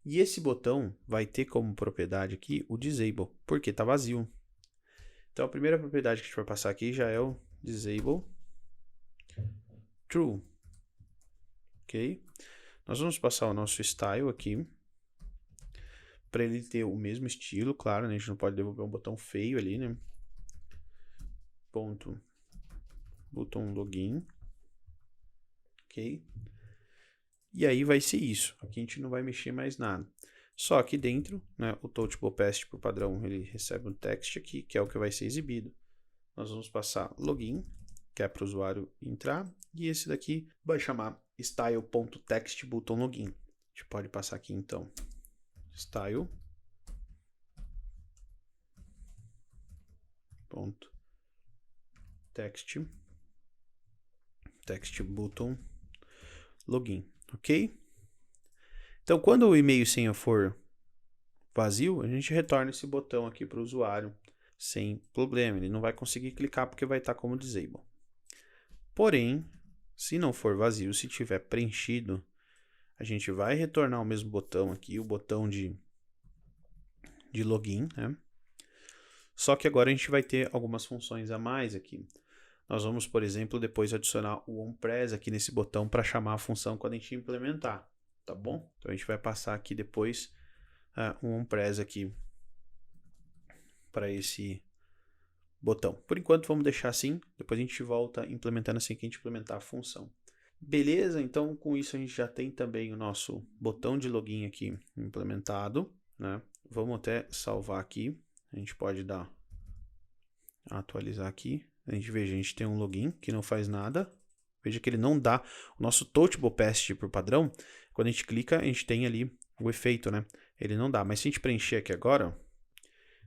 E esse botão vai ter como propriedade aqui o disable, porque está vazio. Então a primeira propriedade que a gente vai passar aqui já é o disable true. Ok? Nós vamos passar o nosso style aqui, para ele ter o mesmo estilo, claro, né? A gente não pode devolver um botão feio ali, né? Ponto botão login. Ok? E aí vai ser isso. Aqui a gente não vai mexer mais nada. Só aqui dentro, né, o touchable passage por padrão, ele recebe um text aqui, que é o que vai ser exibido. Nós vamos passar login, que é para o usuário entrar, e esse daqui vai chamar style.textButtonLogin. A gente pode passar aqui então style ponto text button login, ok? Então, quando o e-mail e senha for vazio, a gente retorna esse botão aqui para o usuário sem problema. Ele não vai conseguir clicar porque vai estar como disable. Porém, se não for vazio, se tiver preenchido, a gente vai retornar o mesmo botão aqui, o botão de login, né? Só que agora a gente vai ter algumas funções a mais aqui. Nós vamos, por exemplo, depois adicionar o onPress aqui nesse botão para chamar a função quando a gente implementar, tá bom? Então a gente vai passar aqui depois um onPress aqui para esse botão. Por enquanto vamos deixar assim, depois a gente volta implementando assim que a gente implementar a função. Beleza, então com isso a gente já tem também o nosso botão de login aqui implementado, né? Vamos até salvar aqui, a gente pode atualizar aqui. A gente veja, a gente tem um login que não faz nada. Veja que ele não dá o nosso touchable passage por padrão. Quando a gente clica, a gente tem ali o efeito, né? Ele não dá. Mas se a gente preencher aqui agora,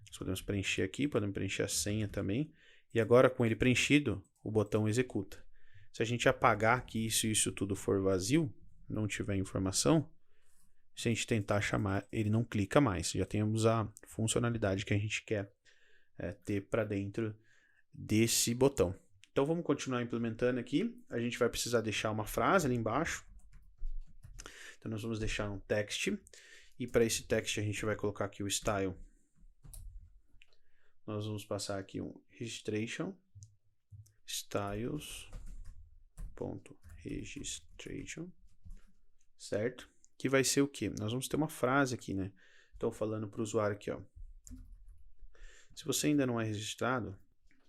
nós podemos preencher aqui, podemos preencher a senha também. E agora com ele preenchido, o botão executa. Se a gente apagar que isso tudo for vazio, não tiver informação, se a gente tentar chamar, ele não clica mais. Já temos a funcionalidade que a gente quer ter para dentro desse botão. Então vamos continuar implementando aqui. A gente vai precisar deixar uma frase ali embaixo. Então nós vamos deixar um text. E para esse text a gente vai colocar aqui o style. Nós vamos passar aqui um registration. Styles.registration. Certo? Que vai ser o quê? Nós vamos ter uma frase aqui, né? Então falando para o usuário aqui, ó. Se você ainda não é registrado,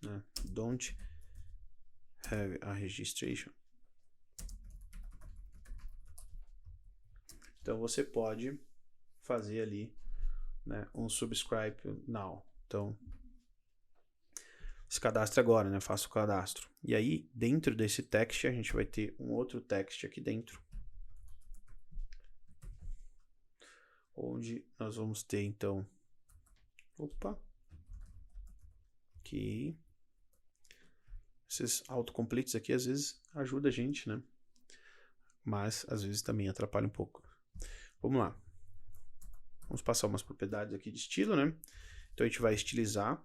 né? Don't have a registration. Então você pode fazer ali, né, um subscribe now. Então se cadastre agora, né? Faça o cadastro. E aí dentro desse text a gente vai ter um outro text aqui dentro, onde nós vamos ter então, aqui, esses autocompletes aqui às vezes ajudam a gente, né? Mas às vezes também atrapalha um pouco. Vamos lá. Vamos passar umas propriedades aqui de estilo, né? Então a gente vai estilizar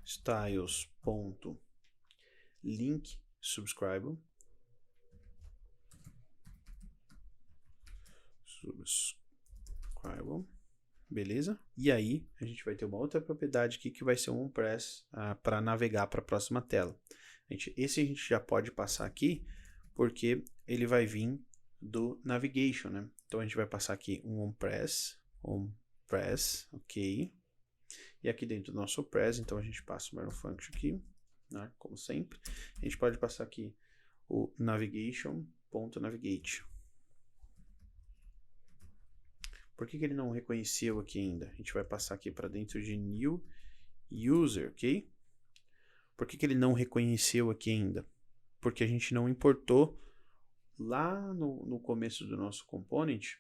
styles.link subscribe. Beleza? E aí a gente vai ter uma outra propriedade aqui que vai ser um press para navegar para a próxima tela. Esse a gente já pode passar aqui porque ele vai vir do navigation, né? Então a gente vai passar aqui um onPress, ok. E aqui dentro do nosso press, então a gente passa o Manual Function aqui, né? Como sempre. A gente pode passar aqui o navigation.navigate. Por que ele não reconheceu aqui ainda? A gente vai passar aqui para dentro de New User, ok? Por que ele não reconheceu aqui ainda? Porque a gente não importou lá no começo do nosso component,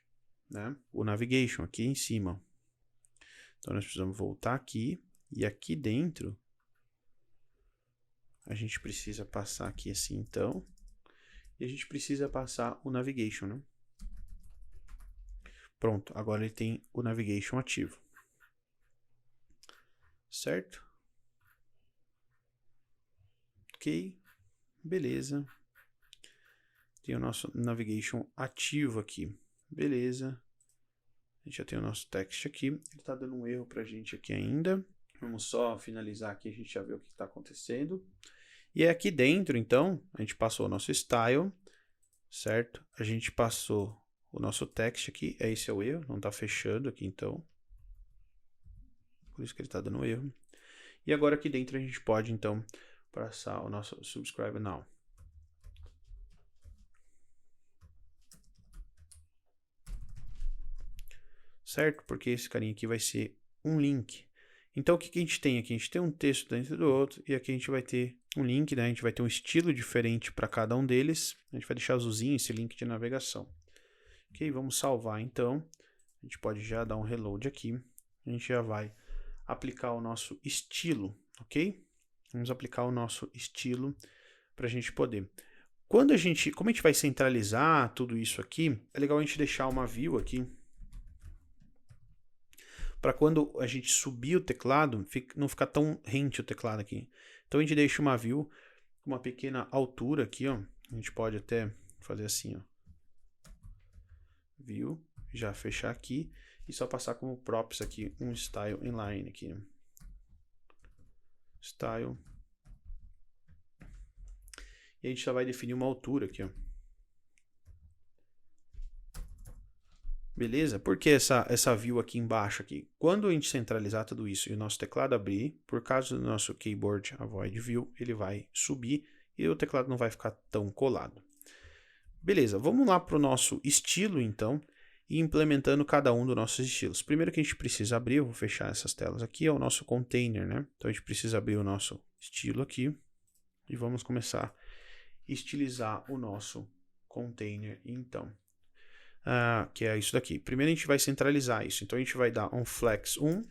né, o navigation aqui em cima. Então nós precisamos voltar aqui e aqui dentro a gente precisa passar aqui assim então, e a gente precisa passar o navigation, né? Pronto, agora ele tem o navigation ativo. Certo? Ok, beleza. Tem o nosso navigation ativo aqui. Beleza. A gente já tem o nosso text aqui. Ele está dando um erro para a gente aqui ainda. Vamos só finalizar aqui, a gente já vê o que está acontecendo. E aqui dentro, então, a gente passou o nosso style, certo? A gente passou o nosso text aqui. Esse é o erro, não está fechando aqui, então. Por isso que ele está dando um erro. E agora aqui dentro a gente pode, então, passar o nosso subscribe now. Certo? Porque esse carinha aqui vai ser um link. Então, o que a gente tem aqui? A gente tem um texto dentro do outro, e aqui a gente vai ter um link, né? A gente vai ter um estilo diferente para cada um deles. A gente vai deixar azulzinho esse link de navegação. Ok, vamos salvar então. A gente pode já dar um reload aqui. A gente já vai aplicar o nosso estilo, ok? Vamos aplicar o nosso estilo para a gente poder. Como a gente vai centralizar tudo isso aqui, é legal a gente deixar uma view aqui, para quando a gente subir o teclado, não ficar tão rente o teclado aqui. Então a gente deixa uma view com uma pequena altura aqui, ó. A gente pode até fazer assim, ó. View, já fechar aqui e só passar como props aqui um style inline aqui. Style. E a gente só vai definir uma altura aqui, ó. Beleza? Por que essa view aqui embaixo aqui? Quando a gente centralizar tudo isso e o nosso teclado abrir, por causa do nosso keyboard avoid view, ele vai subir e o teclado não vai ficar tão colado. Beleza, vamos lá para o nosso estilo então, e implementando cada um dos nossos estilos. Primeiro que a gente precisa abrir, eu vou fechar essas telas aqui, é o nosso container, né? Então a gente precisa abrir o nosso estilo aqui e vamos começar a estilizar o nosso container então. Que é isso daqui. Primeiro a gente vai centralizar isso. Então a gente vai dar um flex 1,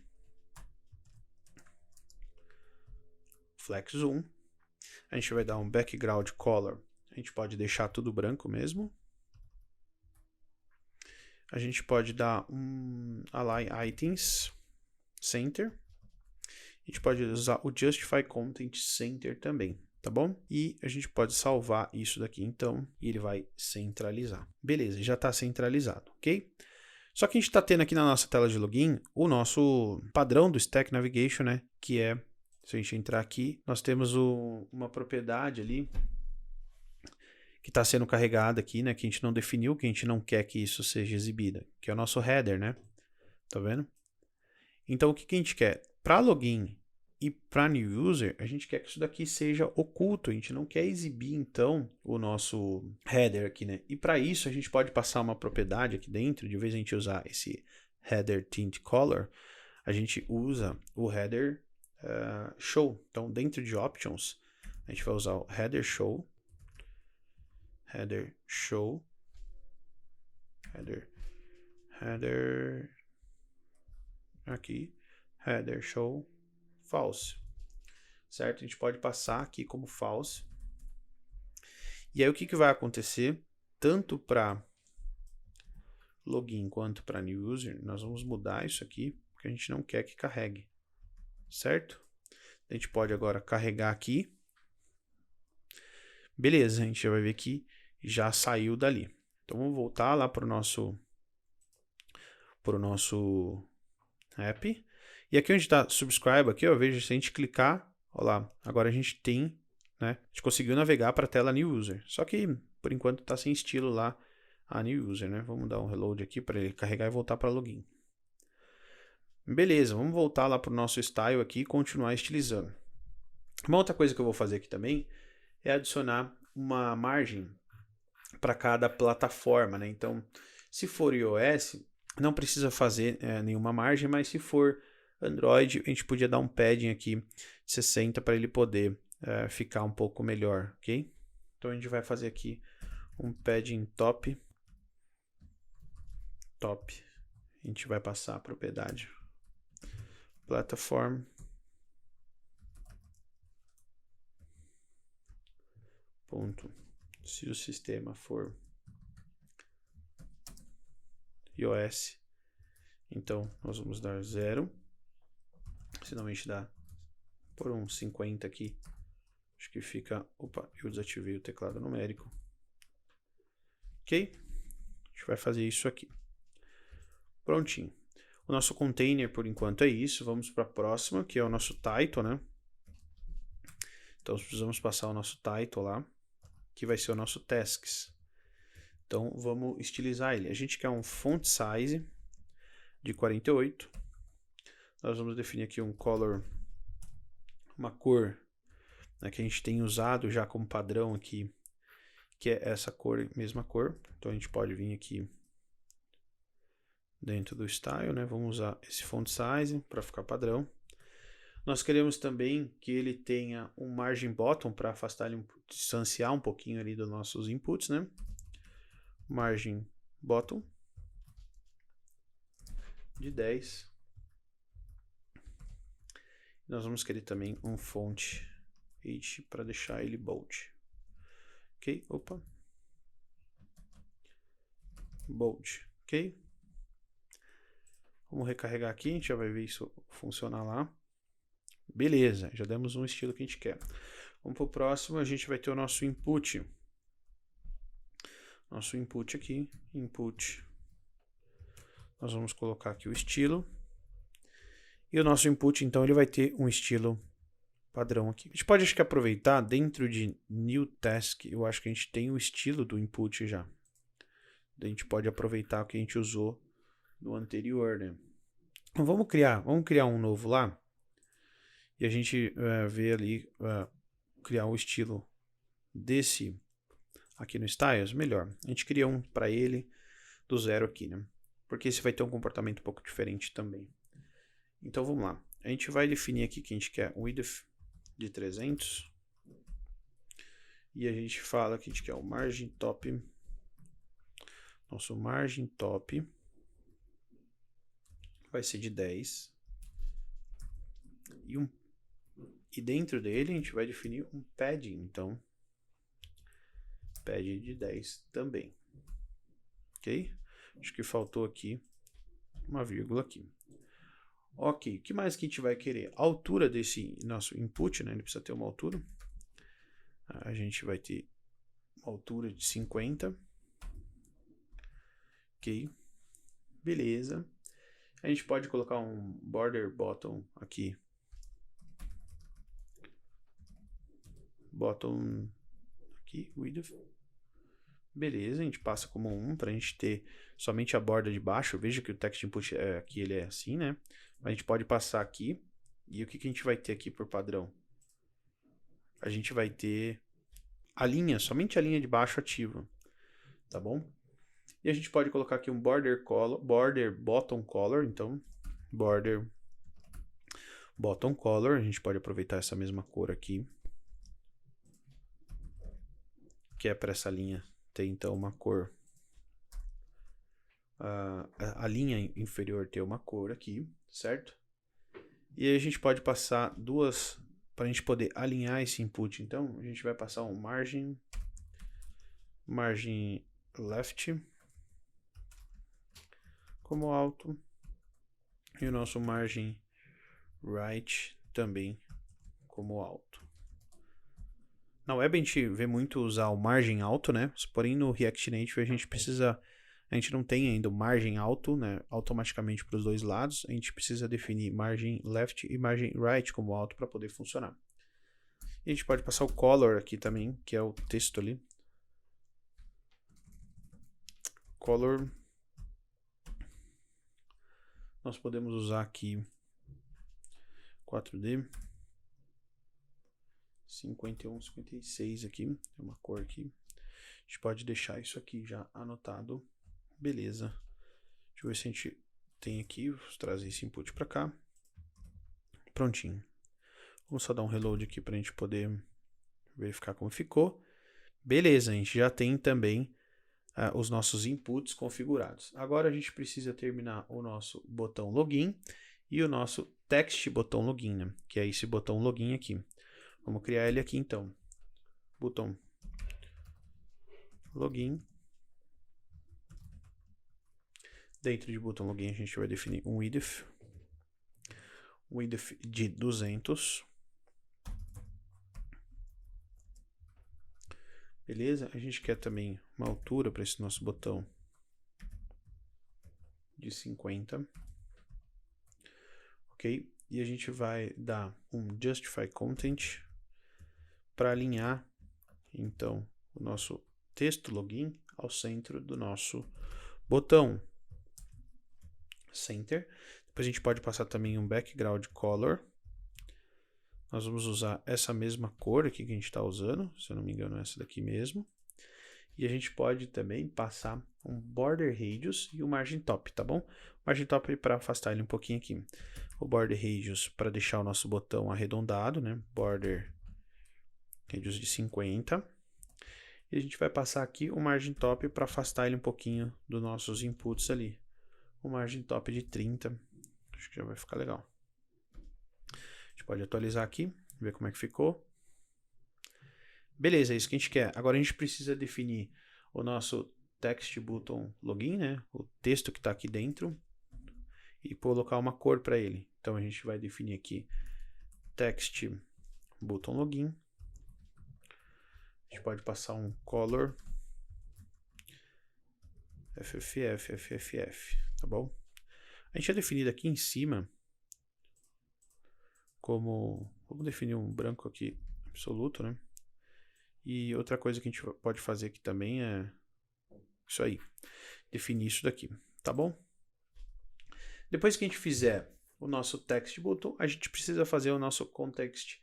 Flex Zoom. A gente vai dar um Background Color. A gente pode deixar tudo branco mesmo. A gente pode dar um Align Items Center. A gente pode usar o Justify Content Center também, tá bom? E a gente pode salvar isso daqui, então, e ele vai centralizar. Beleza, já está centralizado, ok? Só que a gente está tendo aqui na nossa tela de login o nosso padrão do Stack Navigation, né? Que é, se a gente entrar aqui, nós temos uma propriedade ali que está sendo carregada aqui, né? Que a gente não definiu, que a gente não quer que isso seja exibida, que é o nosso header, né? Tá vendo? Então, o que a gente quer? Para login e para new user, a gente quer que isso daqui seja oculto. A gente não quer exibir, então, o nosso header aqui, né? E para isso, a gente pode passar uma propriedade aqui dentro. De vez em gente usar esse header tint color, a gente usa o header show. Então, dentro de options, a gente vai usar o header show, header aqui, header show false, certo? A gente pode passar aqui como false. E aí o que vai acontecer? Tanto para login quanto para new user, nós vamos mudar isso aqui, porque a gente não quer que carregue, certo? A gente pode agora carregar aqui. Beleza, a gente já vai ver que já saiu dali. Então vamos voltar lá para o nosso app. E aqui onde está subscribe, aqui, ó, veja, se a gente clicar, ó lá, agora a gente tem, né, a gente conseguiu navegar para a tela New User. Só que, por enquanto, está sem estilo lá a New User, né? Vamos dar um reload aqui para ele carregar e voltar para login. Beleza, vamos voltar lá para o nosso style aqui e continuar estilizando. Uma outra coisa que eu vou fazer aqui também é adicionar uma margem para cada plataforma, né? Então, se for iOS, não precisa fazer nenhuma margem, mas se for Android, a gente podia dar um padding aqui de 60 para ele poder ficar um pouco melhor, ok? Então a gente vai fazer aqui um padding top. A gente vai passar a propriedade platform ponto. Se o sistema for iOS, então nós vamos dar 0. Senão a gente dá por um 50 aqui. Acho que fica... Opa, eu desativei o teclado numérico. Ok? A gente vai fazer isso aqui. Prontinho. O nosso container, por enquanto, é isso. Vamos para a próxima, que é o nosso title, né? Então, precisamos passar o nosso title lá, que vai ser o nosso tasks. Então, vamos estilizar ele. A gente quer um font size de 48. Nós vamos definir aqui um color, uma cor, né, que a gente tem usado já como padrão aqui, que é essa cor, mesma cor. Então a gente pode vir aqui dentro do style, né? Vamos usar esse font size para ficar padrão. Nós queremos também que ele tenha um margin bottom para afastar ele, distanciar um pouquinho ali dos nossos inputs, né? Margin bottom de 10. Nós vamos querer também um font H para deixar ele bold. Ok? Opa. Bold. Ok? Vamos recarregar aqui, a gente já vai ver isso funcionar lá. Beleza, já demos um estilo que a gente quer. Vamos para o próximo, a gente vai ter o nosso input. Nosso input aqui, input. Nós vamos colocar aqui o estilo. E o nosso input, então, ele vai ter um estilo padrão aqui. A gente pode, acho que, aproveitar dentro de new task, eu acho que a gente tem o estilo do input já. A gente pode aproveitar o que a gente usou no anterior, né? Então, vamos criar um novo lá. E a gente vê ali, criar um estilo desse aqui no Styles, melhor. A gente cria um para ele do 0 aqui, né? Porque esse vai ter um comportamento um pouco diferente também. Então vamos lá. A gente vai definir aqui que a gente quer um width de 300. E a gente fala que a gente quer o margin top. Nosso margin top vai ser de 10. E dentro dele a gente vai definir um padding, então padding de 10 também. Ok? Acho que faltou aqui uma vírgula aqui. Ok, o que mais que a gente vai querer? A altura desse nosso input, né? Ele precisa ter uma altura. A gente vai ter uma altura de 50. Ok, beleza. A gente pode colocar um border bottom aqui. Bottom aqui, width. Beleza, a gente passa como 1 para a gente ter somente a borda de baixo. Veja que o text input aqui ele é assim, né? A gente pode passar aqui. E o que a gente vai ter aqui por padrão? A gente vai ter a linha, somente a linha de baixo ativa. Tá bom? E a gente pode colocar aqui um border bottom color. Então, border bottom color. A gente pode aproveitar essa mesma cor aqui, que é para essa linha ter então uma cor. A linha inferior ter uma cor aqui, certo? E aí a gente pode passar duas, para a gente poder alinhar esse input. Então, a gente vai passar um margin left como alto e o nosso margin right também como alto. Na web a gente vê muito usar o margem alto, né? Porém no React Native a gente não tem ainda o margem alto, né? Automaticamente para os dois lados. A gente precisa definir margin left e margin right como alto para poder funcionar. E a gente pode passar o color aqui também, que é o texto ali. Color. Nós podemos usar aqui 4D 51, 56 aqui, tem uma cor aqui. A gente pode deixar isso aqui já anotado. Beleza. Deixa eu ver se a gente tem aqui, vou trazer esse input para cá. Prontinho. Vamos só dar um reload aqui para a gente poder verificar como ficou. Beleza, a gente já tem também os nossos inputs configurados. Agora a gente precisa terminar o nosso botão login e o nosso text botão login, né? Que é esse botão login aqui. Vamos criar ele aqui então. Botão login. Dentro de botão login a gente vai definir um width de 200. Beleza? A gente quer também uma altura para esse nosso botão de 50. Ok? E a gente vai dar um justify content para alinhar então o nosso texto login ao centro do nosso botão. Center. Depois a gente pode passar também um background color. Nós vamos usar essa mesma cor aqui que a gente está usando, se eu não me engano é essa daqui mesmo. E a gente pode também passar um border radius e o margin top, tá bom? Margin top para afastar ele um pouquinho aqui. O border radius para deixar o nosso botão arredondado, né? Border radius de 50. E a gente vai passar aqui o margin top para afastar ele um pouquinho dos nossos inputs ali. O margin top de 30. Acho que já vai ficar legal. A gente pode atualizar aqui, ver como é que ficou. Beleza, é isso que a gente quer. Agora a gente precisa definir o nosso text button login, né? O texto que está aqui dentro. E colocar uma cor para ele. Então a gente vai definir aqui text button login. A gente pode passar um color FFF, tá bom? A gente já definido aqui em cima como... Vamos definir um branco aqui absoluto, né? E outra coisa que a gente pode fazer aqui também é isso aí. Definir isso daqui, tá bom? Depois que a gente fizer o nosso text button, a gente precisa fazer o nosso context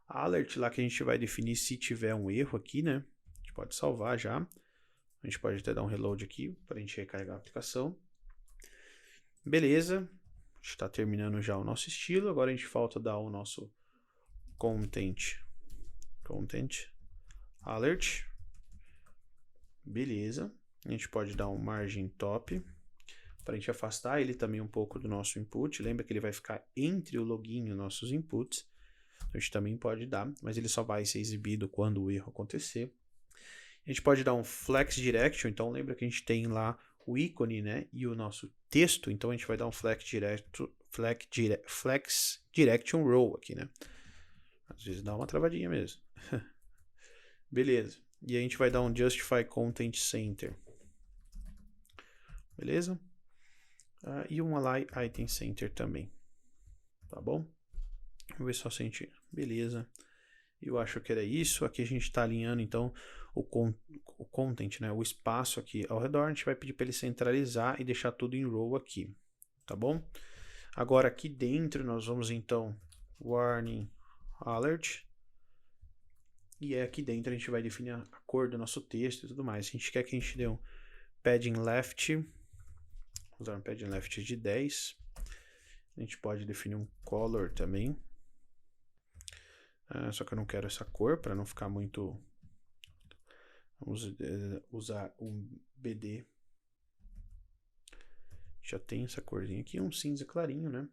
alert lá que a gente vai definir se tiver um erro aqui, né? A gente pode salvar já. A gente pode até dar um reload aqui para a gente recarregar a aplicação. Beleza. A gente está terminando já o nosso estilo. Agora a gente falta dar o nosso content alert. Beleza. A gente pode dar um margin top para a gente afastar ele também um pouco do nosso input. Lembra que ele vai ficar entre o login e os nossos inputs. A gente também pode dar, mas ele só vai ser exibido quando o erro acontecer. A gente pode dar um flex direction, então lembra que a gente tem lá o ícone, né, e o nosso texto, então a gente vai dar um flex direction row aqui, né? Às vezes dá uma travadinha mesmo. Beleza. E a gente vai dar um justify content center. Beleza? E um align item center também. Tá bom? Vamos ver só se a gente... Beleza. Eu acho que era isso. Aqui a gente está alinhando, então, o content, né? O espaço aqui ao redor. A gente vai pedir para ele centralizar e deixar tudo em row aqui. Tá bom? Agora, aqui dentro, nós vamos, então, warning alert. E aqui dentro a gente vai definir a cor do nosso texto e tudo mais. Se a gente quer que a gente dê um padding left, vou usar um padding left de 10. A gente pode definir um color também. Só que eu não quero essa cor para não ficar muito... Vamos usar um BD. Já tem essa corzinha aqui, um cinza clarinho, né?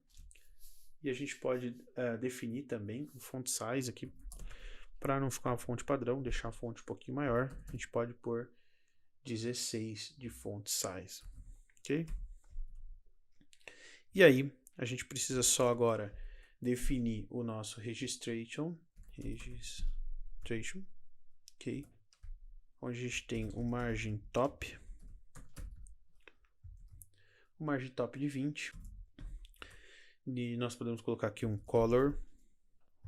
E a gente pode definir também o font size aqui, para não ficar uma fonte padrão, deixar a fonte um pouquinho maior. A gente pode pôr 16 de font size, ok? E aí, a gente precisa só agora definir o nosso registration, ok? Onde a gente tem o margin top de 20. E nós podemos colocar aqui um color.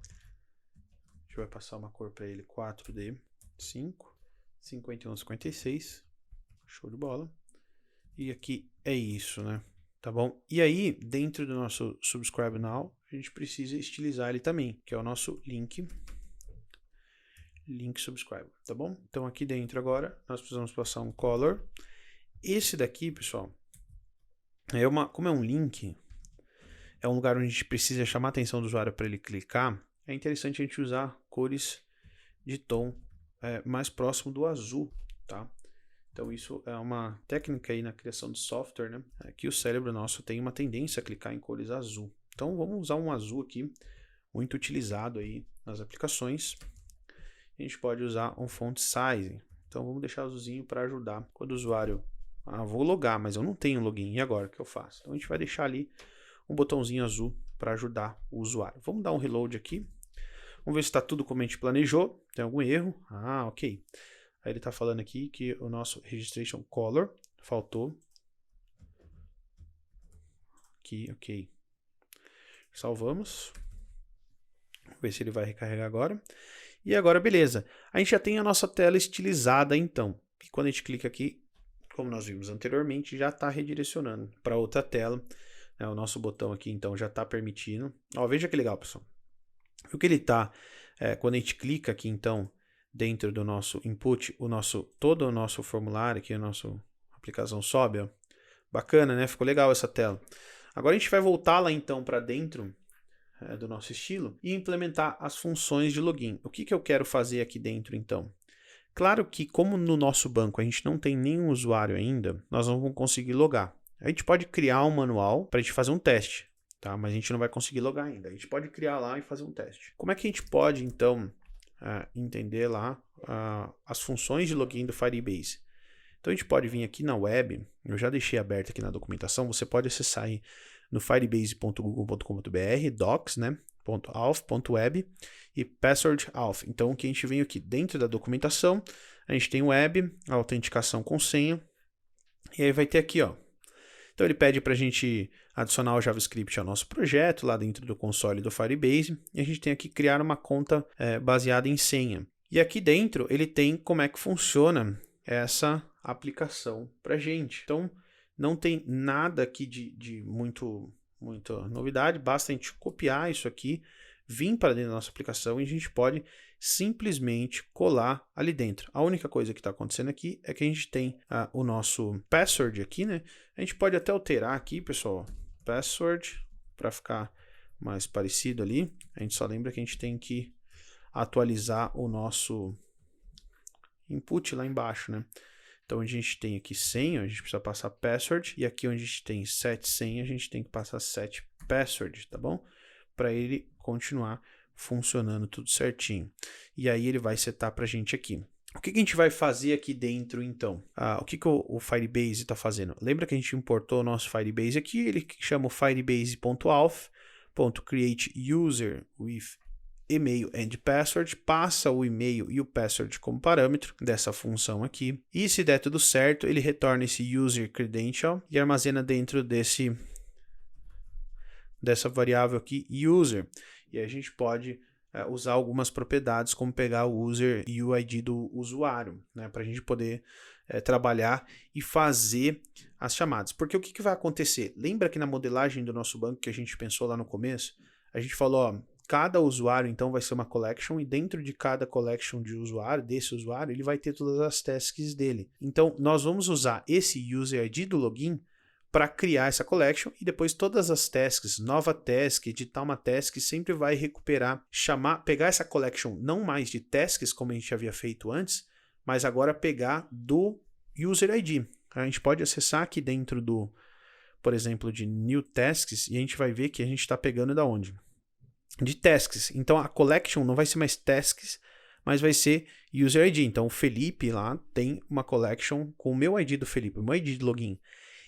A gente vai passar uma cor para ele 4D, 5, 51, 56. Show de bola. E aqui é isso, né? Tá bom? E aí, dentro do nosso Subscribe Now, a gente precisa estilizar ele também, que é o nosso link subscribe, tá bom? Então aqui dentro agora, nós precisamos passar um color. Esse daqui, pessoal, como é um link, é um lugar onde a gente precisa chamar a atenção do usuário para ele clicar. É interessante a gente usar cores de tom mais próximo do azul, tá? Então isso é uma técnica aí na criação de software, né? Que o cérebro nosso tem uma tendência a clicar em cores azul. Então vamos usar um azul aqui, muito utilizado aí nas aplicações. A gente pode usar um font size. Então vamos deixar azulzinho para ajudar quando o usuário... vou logar, mas eu não tenho login. E agora o que eu faço? Então a gente vai deixar ali um botãozinho azul para ajudar o usuário. Vamos dar um reload aqui. Vamos ver se está tudo como a gente planejou. Tem algum erro? Ok. Aí ele está falando aqui que o nosso registration color faltou. Aqui, ok. Salvamos. Vamos ver se ele vai recarregar agora. E agora, beleza. A gente já tem a nossa tela estilizada, então. E quando a gente clica aqui, como nós vimos anteriormente, já está redirecionando para outra tela. O nosso botão aqui, então, já está permitindo. Veja que legal, pessoal. O que ele está, quando a gente clica aqui, então, dentro do nosso input, todo o nosso formulário aqui, a nossa aplicação sobe, ó. Bacana, né? Ficou legal essa tela. Agora a gente vai voltar lá, então, para dentro do nosso estilo e implementar as funções de login. O que eu quero fazer aqui dentro, então? Claro que, como no nosso banco a gente não tem nenhum usuário ainda, nós não vamos conseguir logar. A gente pode criar um manual para a gente fazer um teste, tá? Mas a gente não vai conseguir logar ainda. A gente pode criar lá e fazer um teste. Como é que a gente pode, então, entender lá as funções de login do Firebase? Então a gente pode vir aqui na web, eu já deixei aberto aqui na documentação, você pode acessar aí no firebase.google.com.br, docs, né, .auth.web e password auth. Então, o que a gente vem aqui dentro da documentação, a gente tem web, autenticação com senha, e aí vai ter aqui, ó. Então, ele pede para a gente adicionar o JavaScript ao nosso projeto, lá dentro do console do Firebase, e a gente tem aqui criar uma conta baseada em senha. E aqui dentro, ele tem como é que funciona essa aplicação para a gente. Então, não tem nada aqui de muita novidade, basta a gente copiar isso aqui, vir para dentro da nossa aplicação e a gente pode simplesmente colar ali dentro. A única coisa que está acontecendo aqui é que a gente tem o nosso password aqui, né? A gente pode até alterar aqui, pessoal, password, para ficar mais parecido ali. A gente só lembra que a gente tem que atualizar o nosso input lá embaixo, né? Então, a gente tem aqui senha, a gente precisa passar password, e aqui onde a gente tem set senha, a gente tem que passar set password, tá bom? Para ele continuar funcionando tudo certinho. E aí ele vai setar para a gente aqui. O que a gente vai fazer aqui dentro, então? O que o Firebase está fazendo? Lembra que a gente importou o nosso Firebase aqui? Ele chama o firebase.auth.createUser with e-mail and password, passa o e-mail e o password como parâmetro dessa função aqui. E se der tudo certo, ele retorna esse user credential e armazena dentro dessa variável aqui, user. E a gente pode usar algumas propriedades, como pegar o user e o ID do usuário, né, para a gente poder trabalhar e fazer as chamadas. Porque o que vai acontecer? Lembra que na modelagem do nosso banco que a gente pensou lá no começo, a gente falou, ó, cada usuário então vai ser uma collection e dentro de cada collection de usuário, desse usuário, ele vai ter todas as tasks dele. Então, nós vamos usar esse user ID do login para criar essa collection e depois todas as tasks, nova task, editar uma task, sempre vai recuperar, pegar essa collection não mais de tasks como a gente havia feito antes, mas agora pegar do user ID. A gente pode acessar aqui dentro do, por exemplo, de new tasks e a gente vai ver que a gente está pegando da onde? De tasks. Então a collection não vai ser mais tasks, mas vai ser user ID. Então o Felipe lá tem uma collection com o meu ID do Felipe, o meu ID de login.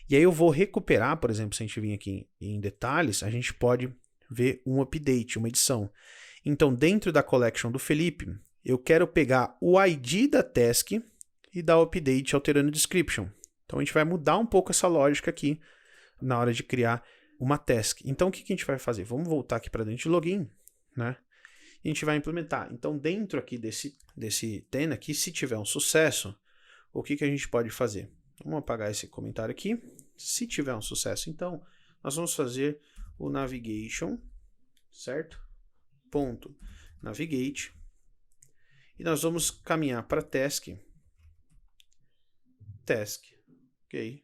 E aí eu vou recuperar, por exemplo, se a gente vir aqui em detalhes, a gente pode ver um update, uma edição. Então, dentro da collection do Felipe, eu quero pegar o ID da task e dar o update alterando o description. Então, a gente vai mudar um pouco essa lógica aqui na hora de criar uma task. Então, o que a gente vai fazer? Vamos voltar aqui para dentro de login, né? E a gente vai implementar. Então, dentro aqui desse ten aqui, se tiver um sucesso, o que a gente pode fazer? Vamos apagar esse comentário aqui. Se tiver um sucesso, então, nós vamos fazer o navigation, certo? Ponto navigate. E nós vamos caminhar para task, ok?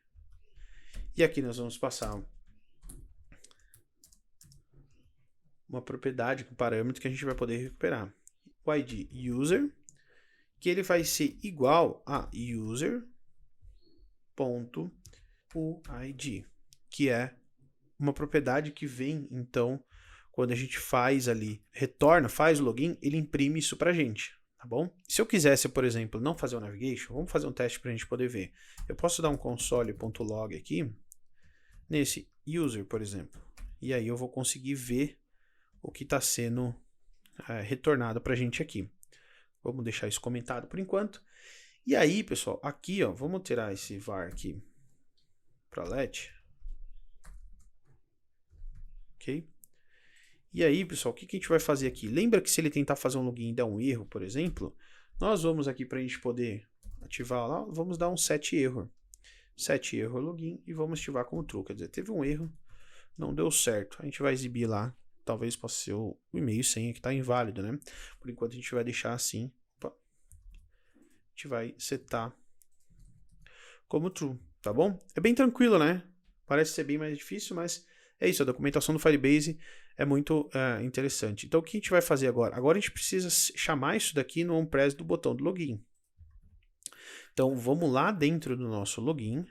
E aqui nós vamos passar uma propriedade, um parâmetro que a gente vai poder recuperar. O ID user, que ele vai ser igual a user.uid, que é uma propriedade que vem, então, quando a gente faz ali, retorna, faz o login, ele imprime isso pra gente, tá bom? Se eu quisesse, por exemplo, não fazer o navigation, vamos fazer um teste pra gente poder ver. Eu posso dar um console.log aqui, nesse user, por exemplo, e aí eu vou conseguir ver o que está sendo retornado pra gente aqui. Vamos deixar isso comentado por enquanto. E aí, pessoal, aqui, ó, vamos tirar esse var aqui para let. Ok? E aí, pessoal, o que a gente vai fazer aqui? Lembra que se ele tentar fazer um login e dar um erro, por exemplo, nós vamos aqui para a gente poder ativar lá, vamos dar um set error. Set error login e vamos ativar como true. Quer dizer, teve um erro, não deu certo. A gente vai exibir lá, talvez possa ser o e-mail e senha que está inválido, né? Por enquanto a gente vai deixar assim. Opa. A gente vai setar como true, tá bom? É bem tranquilo, né? Parece ser bem mais difícil, mas é isso. A documentação do Firebase é muito interessante. Então, o que a gente vai fazer agora? Agora a gente precisa chamar isso daqui no on-press do botão do login. Então, vamos lá dentro do nosso login,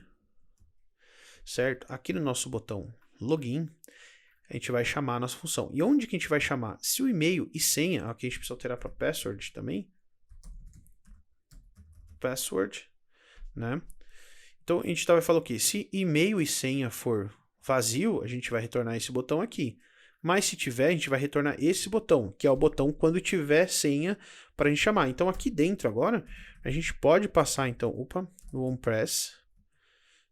certo? Aqui no nosso botão login, a gente vai chamar a nossa função. E onde que a gente vai chamar? Se o e-mail e senha, aqui a gente precisa alterar para password também. Password, né? Então, a gente vai falar o quê? Se e-mail e senha for vazio, a gente vai retornar esse botão aqui. Mas se tiver, a gente vai retornar esse botão, que é o botão quando tiver senha para a gente chamar. Então, aqui dentro agora, a gente pode passar, então, no onPress,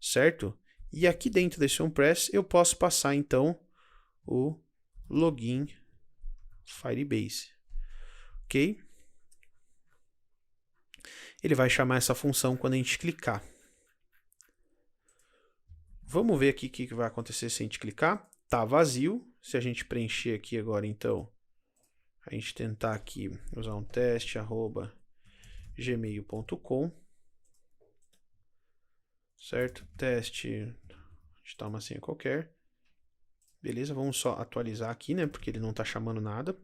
certo? E aqui dentro desse onPress, eu posso passar, então, o login Firebase, ok? Ele vai chamar essa função quando a gente clicar. Vamos ver aqui o que vai acontecer se a gente clicar. Tá vazio. Se a gente preencher aqui agora, então, a gente tentar aqui usar um teste, @gmail.com, certo? Teste, digitar uma senha qualquer. Beleza, vamos só atualizar aqui, né? Porque ele não tá chamando nada.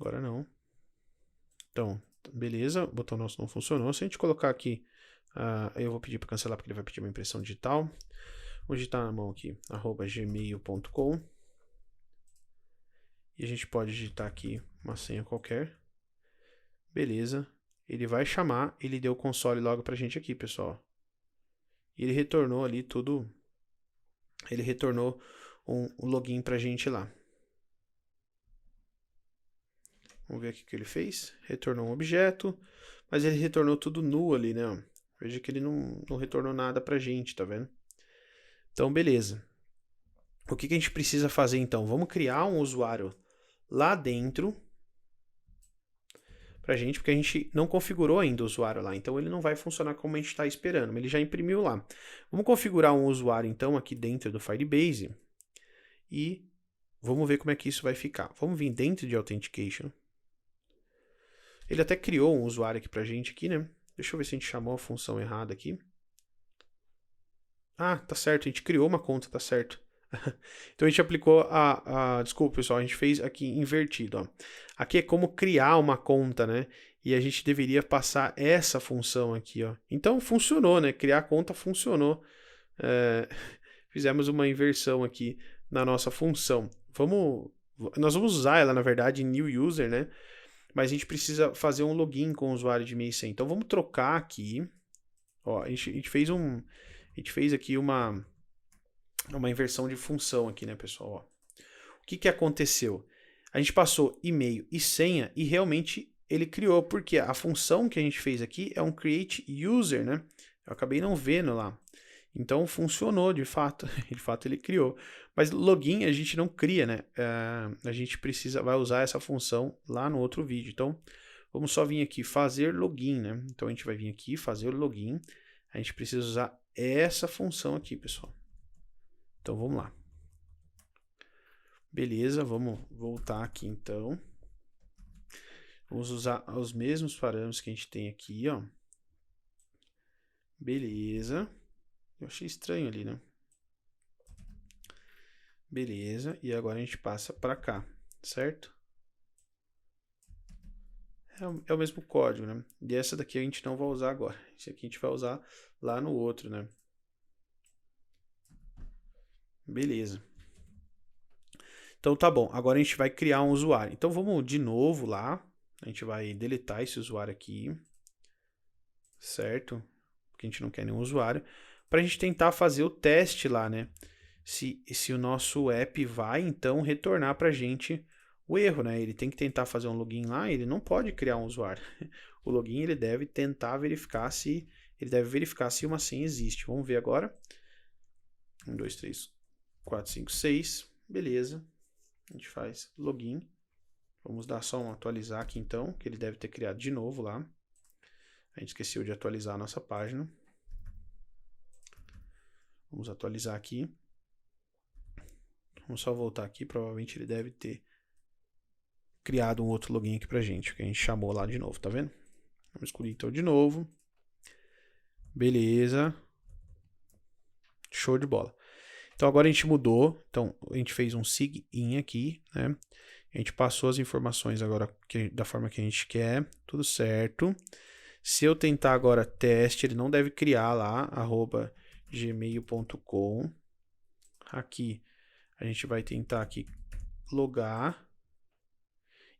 Agora não. Então, beleza, o botão nosso não funcionou. Se a gente colocar aqui, eu vou pedir para cancelar porque ele vai pedir uma impressão digital. Vou digitar na mão aqui, @gmail.com. E a gente pode digitar aqui uma senha qualquer. Beleza. Ele vai chamar, ele deu o console logo pra gente aqui, pessoal. E ele retornou ali tudo. Ele retornou um login pra gente lá. Vamos ver aqui o que ele fez. Retornou um objeto, mas ele retornou tudo nu ali, né? Veja que ele não retornou nada pra gente, tá vendo? Então, beleza. O que a gente precisa fazer então? Vamos criar um usuário lá dentro pra gente, porque a gente não configurou ainda o usuário lá, então ele não vai funcionar como a gente está esperando, ele já imprimiu lá. Vamos configurar um usuário então aqui dentro do Firebase e vamos ver como é que isso vai ficar. Vamos vir dentro de Authentication. Ele até criou um usuário aqui pra gente aqui, né? Deixa eu ver se a gente chamou a função errada aqui. Ah, tá certo, a gente criou uma conta, tá certo. Então a gente aplicou desculpa, pessoal, a gente fez aqui invertido, ó. Aqui é como criar uma conta, né? E a gente deveria passar essa função aqui, ó. Então funcionou, né? Criar conta funcionou. Fizemos uma inversão aqui na nossa função. Nós vamos usar ela, na verdade, em New User, né? Mas a gente precisa fazer um login com o usuário de e-mail e senha. Então vamos trocar aqui. Ó, a gente fez aqui uma inversão de função aqui, né, pessoal? Ó. O que aconteceu? A gente passou e-mail e senha e realmente ele criou, porque a função que a gente fez aqui é um create user, né? Eu acabei não vendo lá. Então funcionou, de fato. De fato ele criou. Mas login a gente não cria, né? A gente vai usar essa função lá no outro vídeo. Então vamos só vir aqui fazer login, né? Então a gente vai vir aqui fazer login. A gente precisa usar essa função aqui, pessoal. Então vamos lá. Beleza, vamos voltar aqui então. Vamos usar os mesmos parâmetros que a gente tem aqui, ó. Beleza. Eu achei estranho ali, né? Beleza, e agora a gente passa para cá, certo? É o mesmo código, né? E essa daqui a gente não vai usar agora. Esse aqui a gente vai usar lá no outro, né? Beleza. Então tá bom, agora a gente vai criar um usuário. Então vamos de novo lá. A gente vai deletar esse usuário aqui. Certo? Porque a gente não quer nenhum usuário. Para a gente tentar fazer o teste lá, né? Se o nosso app vai, então, retornar para a gente o erro, né? Ele tem que tentar fazer um login lá, ele não pode criar um usuário. O login, ele deve tentar verificar se uma senha existe. Vamos ver agora. 1, 2, 3, 4, 5, 6. Beleza. A gente faz login. Vamos dar só um atualizar aqui, então, que ele deve ter criado de novo lá. A gente esqueceu de atualizar a nossa página. Vamos atualizar aqui. Vamos só voltar aqui. Provavelmente ele deve ter criado um outro login aqui pra gente, que a gente chamou lá de novo, tá vendo? Vamos escolher então de novo. Beleza. Show de bola. Então agora a gente mudou. Então a gente fez um sigin aqui, né? A gente passou as informações agora da forma que a gente quer. Tudo certo. Se eu tentar agora teste, ele não deve criar lá, @gmail.com. Aqui, a gente vai tentar aqui logar.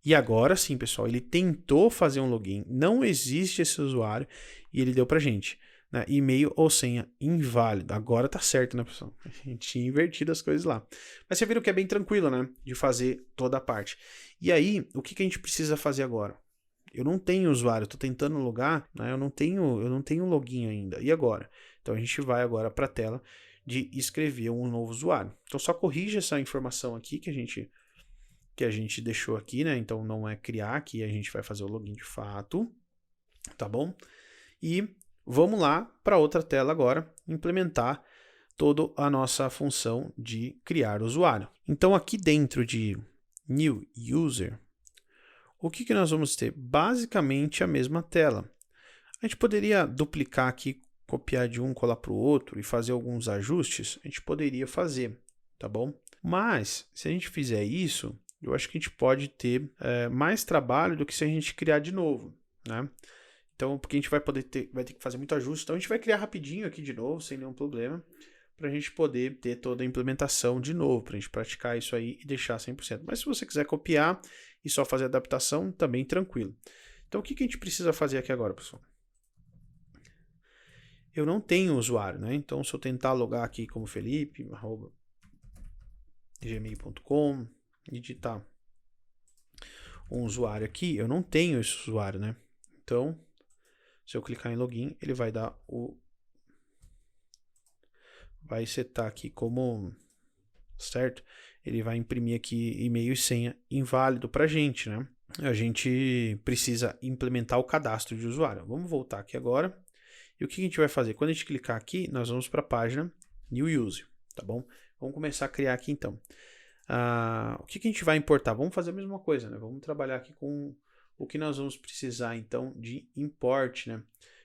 E agora sim, pessoal, ele tentou fazer um login. Não existe esse usuário e ele deu pra gente, né? E-mail ou senha inválido. Agora tá certo, né, pessoal? A gente tinha invertido as coisas lá. Mas você viram que é bem tranquilo, né? De fazer toda a parte. E aí, o que a gente precisa fazer agora? Eu não tenho usuário, estou tentando logar, né? Eu não tenho login ainda. E agora? Então a gente vai agora para a tela de escrever um novo usuário. Então só corrija essa informação aqui que a gente deixou aqui, né? Então não é criar, aqui a gente vai fazer o login de fato, tá bom? E vamos lá para outra tela agora, implementar toda a nossa função de criar usuário. Então aqui dentro de New User, o que nós vamos ter? Basicamente a mesma tela. A gente poderia duplicar aqui, copiar de um, colar para o outro e fazer alguns ajustes? A gente poderia fazer, tá bom? Mas, se a gente fizer isso, eu acho que a gente pode ter mais trabalho do que se a gente criar de novo, né? Então, porque a gente vai ter que fazer muito ajuste. Então, a gente vai criar rapidinho aqui de novo, sem nenhum problema, para a gente poder ter toda a implementação de novo, para a gente praticar isso aí e deixar 100%. Mas se você quiser copiar e só fazer adaptação, também tranquilo. Então, o que a gente precisa fazer aqui agora, pessoal? Eu não tenho usuário, né? Então, se eu tentar logar aqui como Felipe, @gmail.com, e digitar um usuário aqui, eu não tenho esse usuário, né? Então, se eu clicar em login, ele vai dar vai setar aqui como, certo? Ele vai imprimir aqui e-mail e senha inválido para a gente, né? A gente precisa implementar o cadastro de usuário. Vamos voltar aqui agora. E o que a gente vai fazer? Quando a gente clicar aqui, nós vamos para a página New User, tá bom? Vamos começar a criar aqui então. O que a gente vai importar? Vamos fazer a mesma coisa, né? Vamos trabalhar aqui com o que nós vamos precisar então de import, né?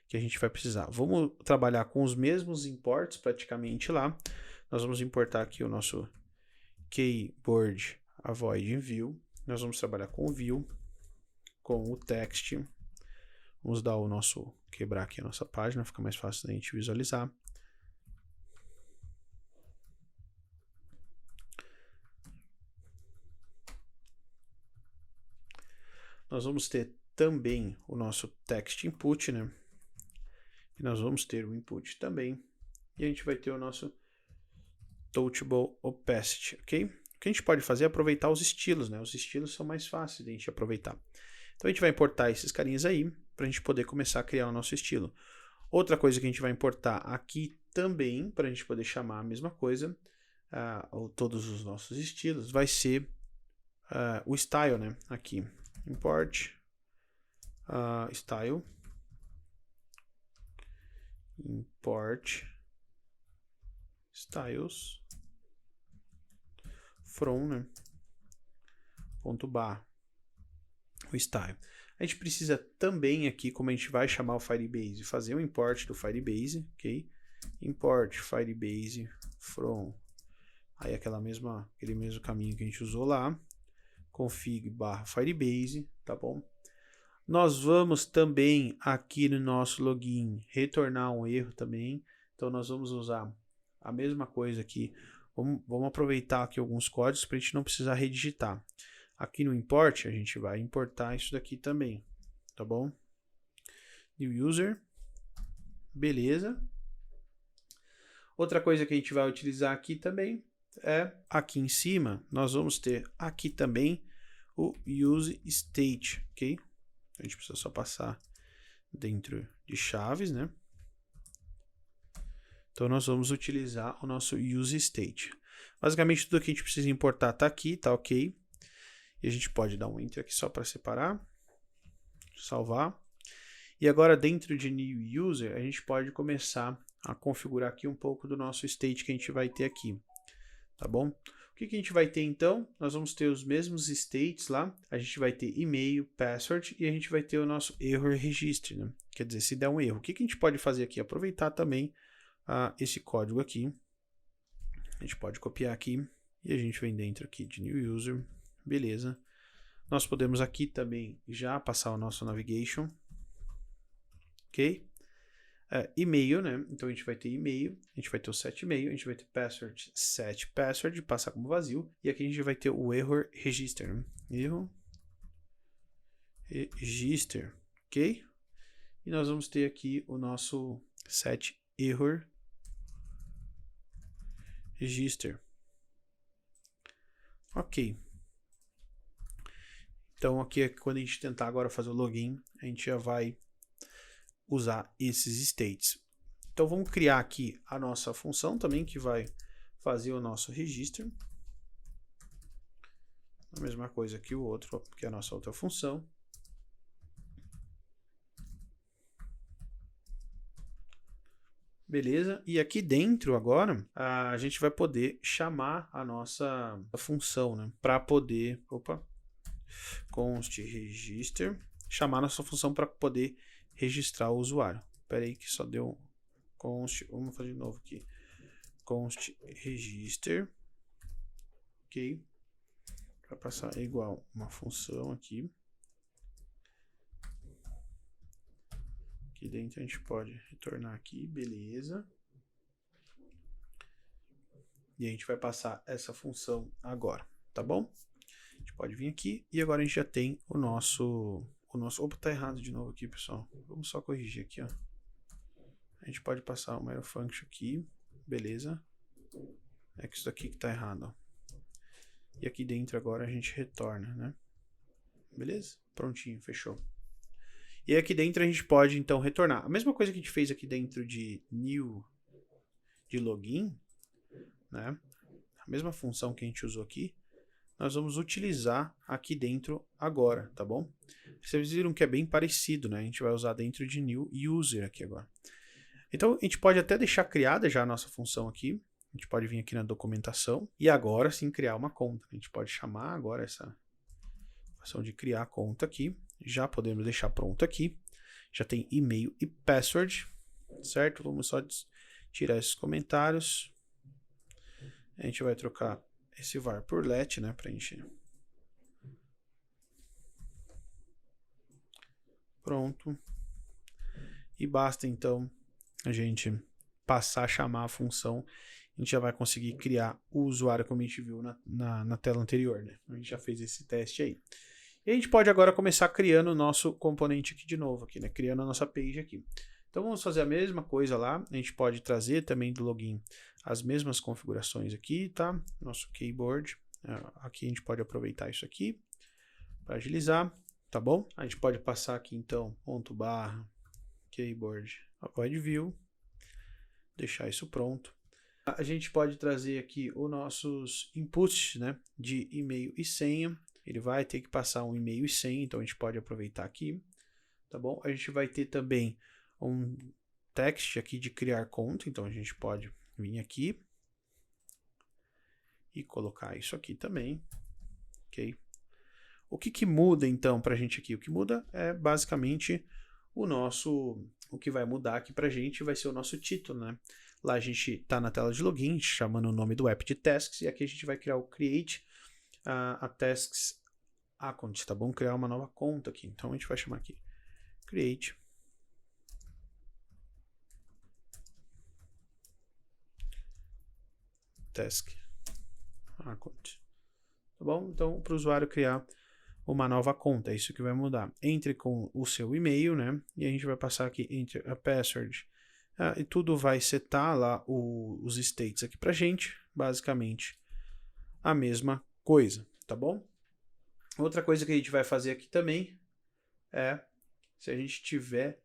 Que a gente vai precisar. Vamos trabalhar com os mesmos imports praticamente lá. Nós vamos importar aqui o nosso keyboard avoid view. Nós vamos trabalhar com o view, com o text. Vamos dar o nosso, quebrar aqui a nossa página, fica mais fácil da gente visualizar. Nós vamos ter também o nosso text input, né? E nós vamos ter o input também. E a gente vai ter o nosso touchable opacity, ok? O que a gente pode fazer é aproveitar os estilos, né? Os estilos são mais fáceis de a gente aproveitar. Então a gente vai importar esses carinhas aí para a gente poder começar a criar o nosso estilo. Outra coisa que a gente vai importar aqui também, para a gente poder chamar a mesma coisa, todos os nossos estilos, vai ser o style, né? Aqui, import style, import styles from, né? Ponto bar, o style. A gente precisa também aqui, como a gente vai chamar o Firebase, fazer um import do Firebase, ok? Import Firebase from, aí aquele mesmo caminho que a gente usou lá, config barra Firebase, tá bom? Nós vamos também aqui no nosso login retornar um erro também, então nós vamos usar a mesma coisa aqui. Vamos aproveitar aqui alguns códigos para a gente não precisar redigitar. Aqui no import, a gente vai importar isso daqui também, tá bom? New user, beleza. Outra coisa que a gente vai utilizar aqui também é, aqui em cima, nós vamos ter aqui também o use state, ok? A gente precisa só passar dentro de chaves, né? Então nós vamos utilizar o nosso use state. Basicamente tudo que a gente precisa importar está aqui, tá ok? E a gente pode dar um enter aqui só para separar, salvar. E agora dentro de new user, a gente pode começar a configurar aqui um pouco do nosso state que a gente vai ter aqui, tá bom? O que a gente vai ter então? Nós vamos ter os mesmos states lá, a gente vai ter e-mail, password e a gente vai ter o nosso error register, né? Quer dizer, se der um erro, o que a gente pode fazer aqui? Aproveitar também esse código aqui, a gente pode copiar aqui e a gente vem dentro aqui de new user, beleza. Nós podemos aqui também já passar o nosso navigation, ok? E-mail, né? Então a gente vai ter e-mail, a gente vai ter o set e-mail, a gente vai ter password, set password, passar como vazio, e aqui a gente vai ter o error register, né? Error register, ok? E nós vamos ter aqui o nosso set error register, ok? Então aqui quando a gente tentar agora fazer o login, a gente já vai usar esses states. Então vamos criar aqui a nossa função também que vai fazer o nosso register. A mesma coisa que o outro, que é a nossa outra função. Beleza? E aqui dentro agora, a gente vai poder chamar a nossa função, né? Para poder, const register, chamar a nossa função para poder registrar o usuário. Espera aí que só deu const, vamos fazer de novo aqui. Const register, ok? Vai passar igual uma função aqui. Aqui dentro a gente pode retornar aqui, beleza. E a gente vai passar essa função agora, tá bom? A gente pode vir aqui e agora a gente já tem o nosso... Opa, tá errado de novo aqui, pessoal. Vamos só corrigir aqui, ó. A gente pode passar uma arrow function aqui, beleza. É que isso daqui que tá errado, ó. E aqui dentro agora a gente retorna, né? Beleza? Prontinho, fechou. E aqui dentro a gente pode, então, retornar. A mesma coisa que a gente fez aqui dentro de new, de login, né? A mesma função que a gente usou aqui, nós vamos utilizar aqui dentro agora, tá bom? Vocês viram que é bem parecido, né? A gente vai usar dentro de new user aqui agora. Então, a gente pode até deixar criada já a nossa função aqui. A gente pode vir aqui na documentação e agora sim criar uma conta. A gente pode chamar agora essa função de criar conta aqui. Já podemos deixar pronto aqui. Já tem e-mail e password, certo? Vamos só tirar esses comentários. A gente vai trocar esse var por let, né, pra gente... Pronto. E basta, então, a gente passar a chamar a função. A gente já vai conseguir criar o usuário como a gente viu na tela anterior, né? A gente já fez esse teste aí. E a gente pode agora começar criando o nosso componente aqui de novo, aqui, né? Criando a nossa page aqui. Então vamos fazer a mesma coisa lá. A gente pode trazer também do login as mesmas configurações aqui, tá? Nosso keyboard. Aqui a gente pode aproveitar isso aqui para agilizar, tá bom? A gente pode passar aqui então /keyboard avoid view, deixar isso pronto. A gente pode trazer aqui os nossos inputs, né, de e-mail e senha. Ele vai ter que passar um e-mail e senha, então a gente pode aproveitar aqui, tá bom? A gente vai ter também um text aqui de criar conta, então a gente pode vir aqui e colocar isso aqui também, ok? O que muda então pra gente aqui? O que muda é basicamente o que vai mudar aqui pra gente vai ser o nosso título, né? Lá a gente tá na tela de login, chamando o nome do app de tasks, e aqui a gente vai criar o create a tasks account, tá bom? Criar uma nova conta aqui. Então a gente vai chamar aqui create task account, tá bom? Então para o usuário criar uma nova conta, é isso que vai mudar. Entre com o seu e-mail, né? E a gente vai passar aqui enter a password. E tudo vai setar lá os states aqui pra gente, basicamente a mesma coisa, tá bom? Outra coisa que a gente vai fazer aqui também é, se a gente tiver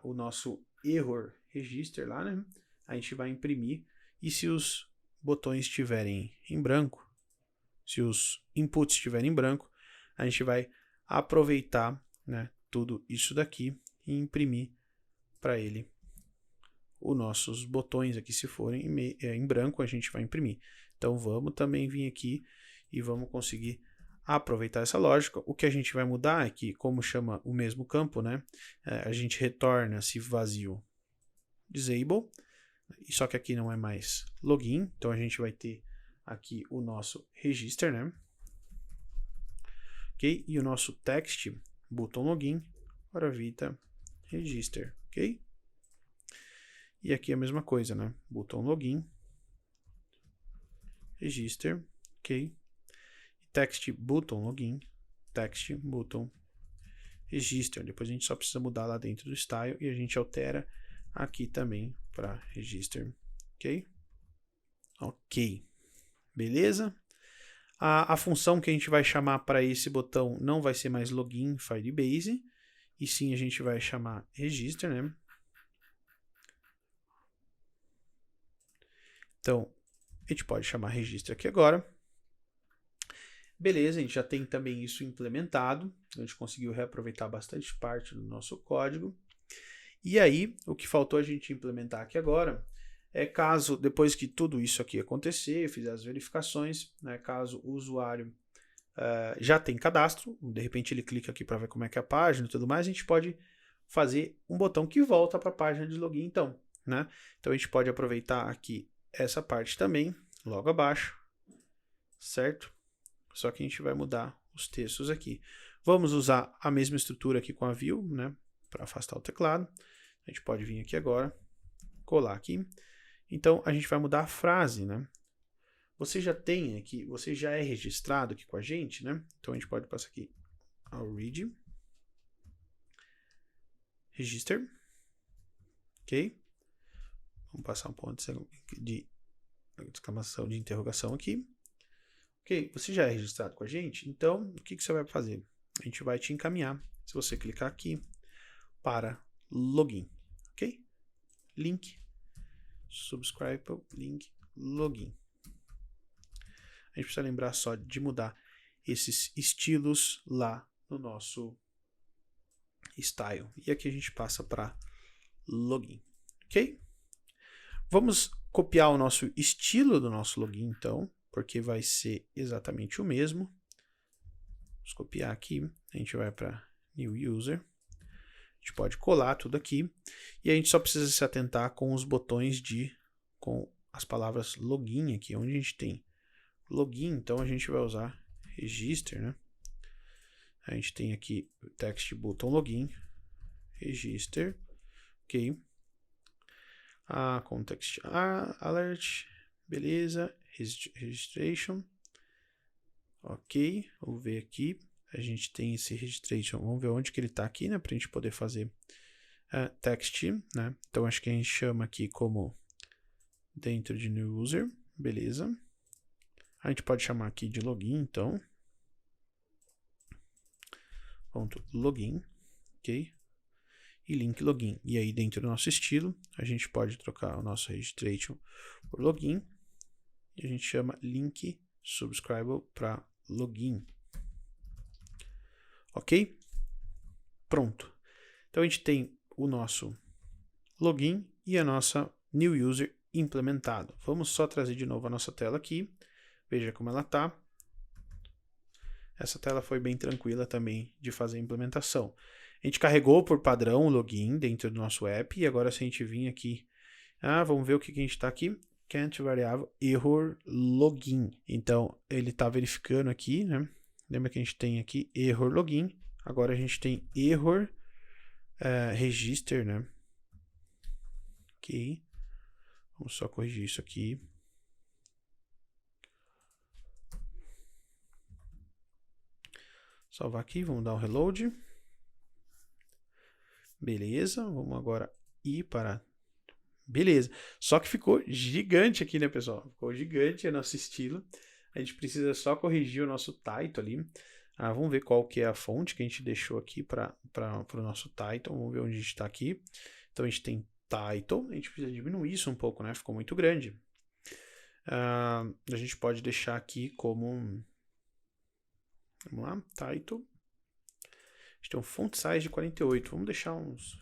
o nosso error register lá, né? A gente vai imprimir, e se os botões estiverem em branco, se os inputs estiverem em branco, a gente vai aproveitar, né, tudo isso daqui e imprimir para ele os nossos botões aqui. Se forem em branco, a gente vai imprimir. Então vamos também vir aqui e vamos conseguir aproveitar essa lógica. O que a gente vai mudar é que, como chama o mesmo campo, né, a gente retorna se vazio disable, só que aqui não é mais login, então a gente vai ter aqui o nosso register, né? Ok? E o nosso text button login para Vita register, ok? E aqui é a mesma coisa, né? Button login register, ok? Text button login, text button register. Depois a gente só precisa mudar lá dentro do style e a gente altera aqui também para register, ok? Ok, beleza? A função que a gente vai chamar para esse botão não vai ser mais login Firebase, e sim a gente vai chamar register, né? Então, a gente pode chamar register aqui agora. Beleza, a gente já tem também isso implementado. A gente conseguiu reaproveitar bastante parte do nosso código. E aí, o que faltou a gente implementar aqui agora é caso, depois que tudo isso aqui acontecer, fizer as verificações, né, caso o usuário já tem cadastro, de repente ele clica aqui para ver como é que é a página e tudo mais, a gente pode fazer um botão que volta para a página de login então, né? Então a gente pode aproveitar aqui essa parte também, logo abaixo, certo? Só que a gente vai mudar os textos aqui. Vamos usar a mesma estrutura aqui com a view, né? Para afastar o teclado. A gente pode vir aqui agora, colar aqui. Então a gente vai mudar a frase, né? você já tem aqui, você já é registrado aqui com a gente, né? Então a gente pode passar aqui ao read, register, ok? Vamos passar um ponto de exclamação de interrogação aqui. Ok, você já é registrado com a gente, então o que você vai fazer? A gente vai te encaminhar, se você clicar aqui, para login, ok? Link, subscribe, link, login. A gente precisa lembrar só de mudar esses estilos lá no nosso style. E aqui a gente passa para login, ok? Vamos copiar o nosso estilo do nosso login, então, porque vai ser exatamente o mesmo. Vamos copiar aqui, a gente vai para New User, a gente pode colar tudo aqui, e a gente só precisa se atentar com os botões com as palavras login aqui, onde a gente tem login, então a gente vai usar register, né? A gente tem aqui o text button login, register, ok. Context alert, beleza, registration, ok, vou ver aqui, a gente tem esse registration, vamos ver onde que ele está aqui, né, para a gente poder fazer text, né, então acho que a gente chama aqui como dentro de new user, beleza, a gente pode chamar aqui de login, então, ponto login, ok, e link login. E aí dentro do nosso estilo, a gente pode trocar o nosso registration por login. E a gente chama link subscribe para login. Ok? Pronto. Então a gente tem o nosso login e a nossa new user implementado. Vamos só trazer de novo a nossa tela aqui. Veja como ela está. Essa tela foi bem tranquila também de fazer a implementação. A gente carregou por padrão o login dentro do nosso app, e agora se a gente vir aqui, vamos ver o que a gente está aqui, can't variável error login. Então, ele está verificando aqui, né? Lembra que a gente tem aqui error login, agora a gente tem error register, né? Ok, vamos só corrigir isso aqui. Salvar aqui, vamos dar um reload. Beleza, vamos agora ir para... Beleza, só que ficou gigante aqui, né, pessoal? Ficou gigante o nosso estilo. A gente precisa só corrigir o nosso title ali. Vamos ver qual que é a fonte que a gente deixou aqui para o nosso title. Vamos ver onde a gente está aqui. Então a gente tem title, a gente precisa diminuir isso um pouco, né? Ficou muito grande. A gente pode deixar aqui como... Vamos lá, title. A gente tem um font size de 48. Vamos deixar uns...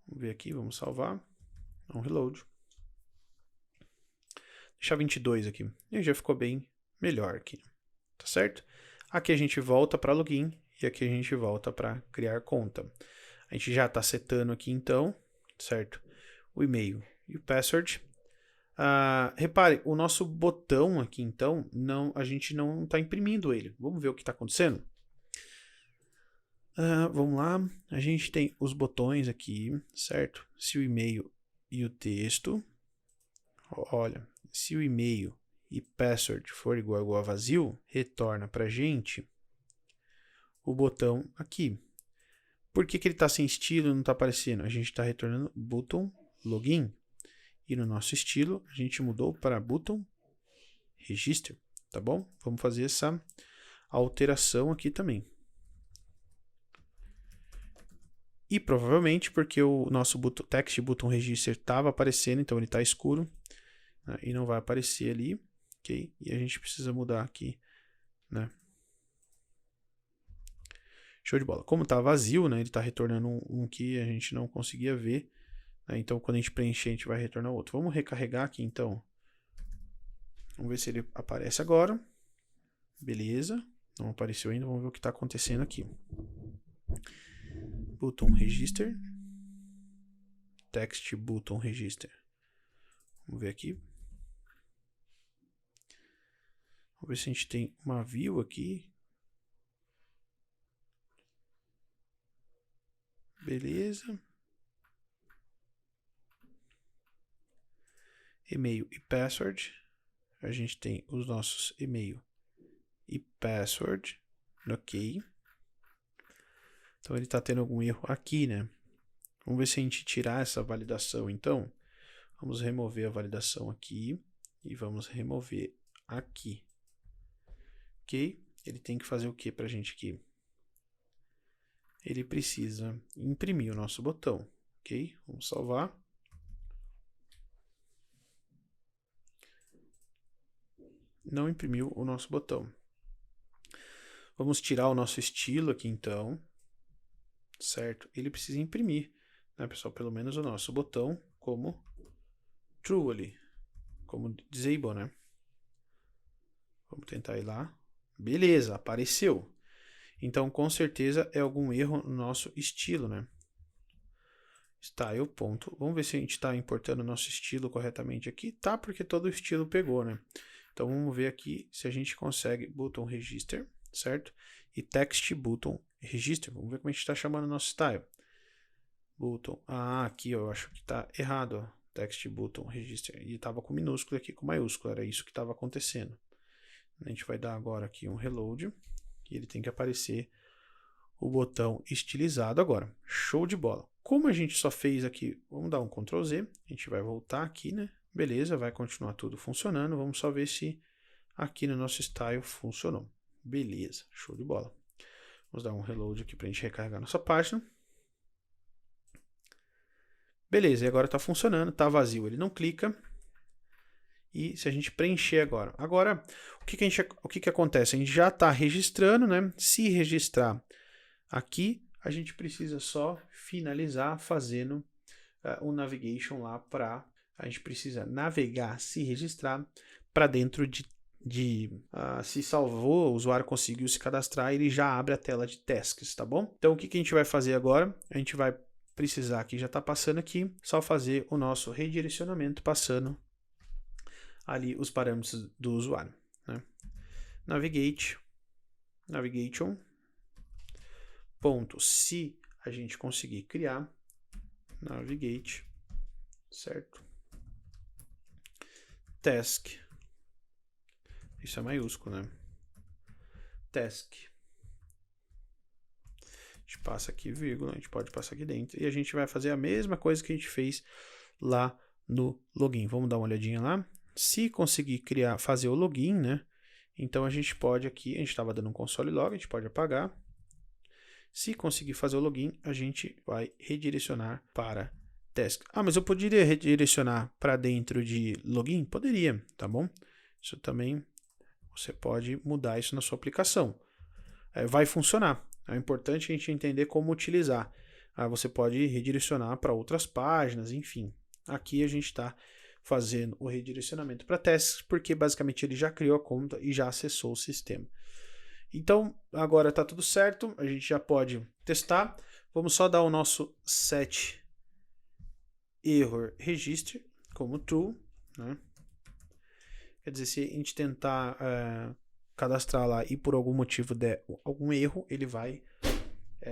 Vamos ver aqui, vamos salvar. Dá um reload. Deixar 22 aqui. E já ficou bem melhor aqui. Tá certo? Aqui a gente volta para login e aqui a gente volta para criar conta. A gente já está setando aqui então, certo? O e-mail e o password. Repare, o nosso botão aqui então, a gente não está imprimindo ele. Vamos ver o que está acontecendo? Vamos lá, a gente tem os botões aqui, certo? Se o e-mail e o texto, olha, se o e-mail e password for igual a vazio, retorna para a gente o botão aqui. Por que ele está sem estilo e não está aparecendo? A gente está retornando button login. E no nosso estilo, a gente mudou para button register, tá bom? Vamos fazer essa alteração aqui também. E provavelmente porque o nosso text button register estava aparecendo, então ele está escuro, né, e não vai aparecer ali, ok? E a gente precisa mudar aqui, né? Show de bola. Como está vazio, né, ele está retornando um que a gente não conseguia ver, né, então quando a gente preencher a gente vai retornar outro. Vamos recarregar aqui então. Vamos ver se ele aparece agora. Beleza, não apareceu ainda, vamos ver o que está acontecendo aqui. Button register, text button register. Vamos ver aqui. Vamos ver se a gente tem uma view aqui. Beleza. E-mail e password. a gente tem os nossos e-mail e password, ok. Então ele está tendo algum erro aqui, né? Vamos ver se a gente tirar essa validação, então. Vamos remover a validação aqui e vamos remover aqui. Ok? Ele tem que fazer o que para a gente aqui? Ele precisa imprimir o nosso botão, ok? Vamos salvar. Não imprimiu o nosso botão. Vamos tirar o nosso estilo aqui, então. Certo? Ele precisa imprimir, né, pessoal? Pelo menos o nosso botão como true ali, como disable, né? Vamos tentar ir lá. Beleza, apareceu. Então, com certeza é algum erro no nosso estilo, né? Style, ponto. Vamos ver se a gente está importando o nosso estilo corretamente aqui. Tá, porque todo o estilo pegou, né? Então, vamos ver aqui se a gente consegue button register, certo? E text button register. Vamos ver como a gente está chamando o nosso style. Button. Ah, aqui eu acho que está errado, ó. Text button register. E estava com minúsculo aqui com maiúsculo. Era isso que estava acontecendo. A gente vai dar agora aqui um reload. E ele tem que aparecer o botão estilizado agora. Show de bola. Como a gente só fez aqui, vamos dar um Ctrl Z. A gente vai voltar aqui, né? Beleza, vai continuar tudo funcionando. Vamos só ver se aqui no nosso style funcionou. Beleza, show de bola. Vamos dar um reload aqui para a gente recarregar nossa página. Beleza, e agora está funcionando, está vazio, ele não clica. E se a gente preencher agora. Agora, o que acontece? A gente já está registrando, né? Se registrar aqui, a gente precisa só finalizar fazendo o navigation lá para... A gente precisa navegar, se registrar para dentro se salvou, o usuário conseguiu se cadastrar, ele já abre a tela de tasks, tá bom? Então, o que a gente vai fazer agora? A gente vai precisar, que já está passando aqui, só fazer o nosso redirecionamento passando ali os parâmetros do usuário, né? Navigation, ponto, se a gente conseguir criar, navigate, certo? Task, isso é maiúsculo, né? Task. A gente passa aqui vírgula, a gente pode passar aqui dentro. E a gente vai fazer a mesma coisa que a gente fez lá no login. Vamos dar uma olhadinha lá. Se conseguir fazer o login, né? Então a gente pode aqui, a gente estava dando um console log, a gente pode apagar. Se conseguir fazer o login, a gente vai redirecionar para task. Ah, mas eu poderia redirecionar para dentro de login? Poderia, tá bom? Isso também, você pode mudar isso na sua aplicação. Vai funcionar. É importante a gente entender como utilizar. Você pode redirecionar para outras páginas, enfim. Aqui a gente está fazendo o redirecionamento para tasks, porque basicamente ele já criou a conta e já acessou o sistema. Então, agora está tudo certo, a gente já pode testar. Vamos só dar o nosso set error register como true, né? Quer dizer, se a gente tentar cadastrar lá e por algum motivo der algum erro, ele vai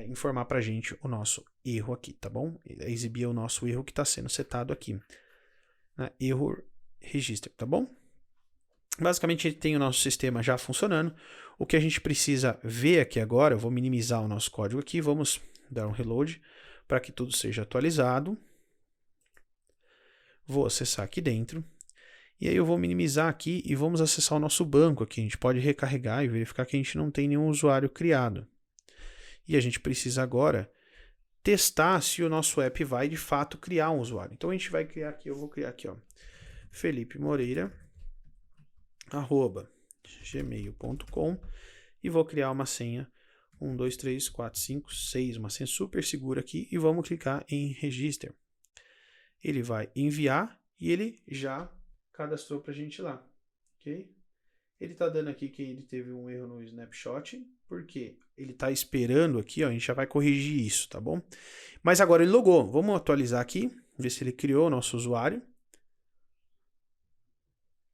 informar para a gente o nosso erro aqui, tá bom? Exibir o nosso erro que está sendo setado aqui. Error register, tá bom? Basicamente, ele tem o nosso sistema já funcionando. O que a gente precisa ver aqui agora, eu vou minimizar o nosso código aqui, vamos dar um reload para que tudo seja atualizado. Vou acessar aqui dentro. E aí eu vou minimizar aqui e vamos acessar o nosso banco aqui. A gente pode recarregar e verificar que a gente não tem nenhum usuário criado. E a gente precisa agora testar se o nosso app vai de fato criar um usuário. Então a gente vai criar aqui, eu vou criar aqui, ó, Felipe Moreira @gmail.com e vou criar uma senha 1, 2, 3, 4, 5, 6, uma senha super segura aqui e vamos clicar em Register. Ele vai enviar e ele já cadastrou para a gente lá, ok? Ele está dando aqui que ele teve um erro no snapshot, porque ele está esperando aqui, ó, a gente já vai corrigir isso, tá bom? Mas agora ele logou, vamos atualizar aqui, ver se ele criou o nosso usuário.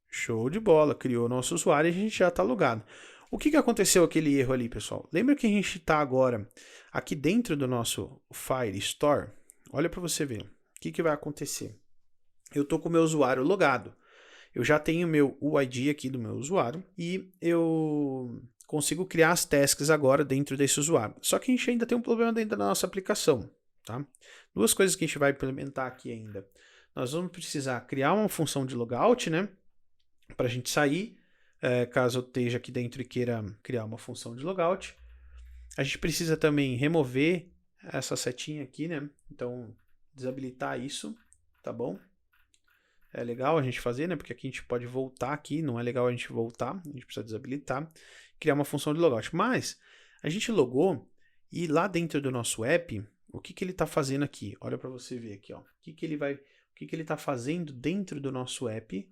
Show de bola, criou o nosso usuário e a gente já está logado. O que aconteceu aquele erro ali, pessoal? Lembra que a gente está agora aqui dentro do nosso Firestore? Olha para você ver, o que vai acontecer. Eu estou com o meu usuário logado. eu já tenho o ID aqui do meu usuário e eu consigo criar as tasks agora dentro desse usuário. Só que a gente ainda tem um problema dentro da nossa aplicação, tá? Duas coisas que a gente vai implementar aqui ainda. Nós vamos precisar criar uma função de logout, né? Para a gente sair, caso eu esteja aqui dentro e queira criar uma função de logout. A gente precisa também remover essa setinha aqui, né? Então, desabilitar isso, tá bom? É legal a gente fazer, né? Porque aqui a gente pode voltar aqui, não é legal a gente voltar, a gente precisa desabilitar, criar uma função de logout. Mas, a gente logou e lá dentro do nosso app, o que ele está fazendo aqui? Olha para você ver aqui, ó. O que ele está fazendo dentro do nosso app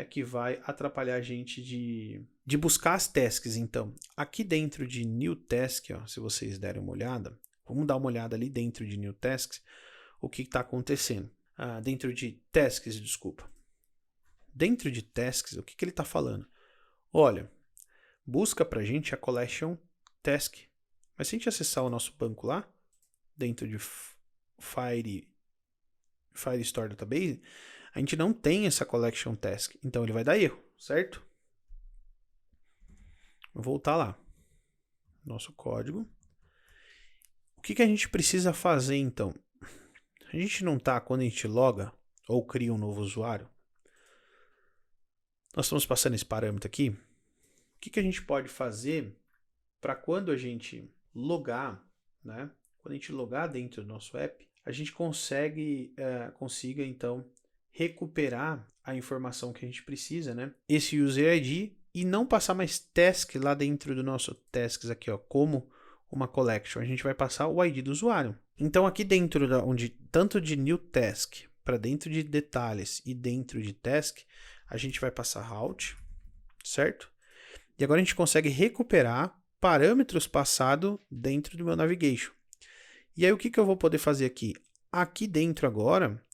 que vai atrapalhar a gente de buscar as tasks. Então, aqui dentro de New Task, ó, se vocês derem uma olhada, vamos dar uma olhada ali dentro de New Tasks, o que está acontecendo. Dentro de Tasks, desculpa. Dentro de Tasks, o que ele está falando? Olha, busca para a gente a Collection Task. Mas se a gente acessar o nosso banco lá, dentro de Firestore Database, a gente não tem essa Collection Task. Então ele vai dar erro, certo? Vou voltar lá. Nosso código. O que a gente precisa fazer então? A gente não está, quando a gente loga ou cria um novo usuário, nós estamos passando esse parâmetro aqui. O que a gente pode fazer para quando a gente logar, né? Quando a gente logar dentro do nosso app, a gente consiga então recuperar a informação que a gente precisa, né? Esse user ID e não passar mais task lá dentro do nosso tasks aqui, ó, como uma collection. A gente vai passar o ID do usuário. Então aqui dentro tanto de new task para dentro de detalhes e dentro de task, a gente vai passar route, certo? E agora a gente consegue recuperar parâmetros passados dentro do meu navigation. E aí o que eu vou poder fazer aqui? Aqui dentro agora,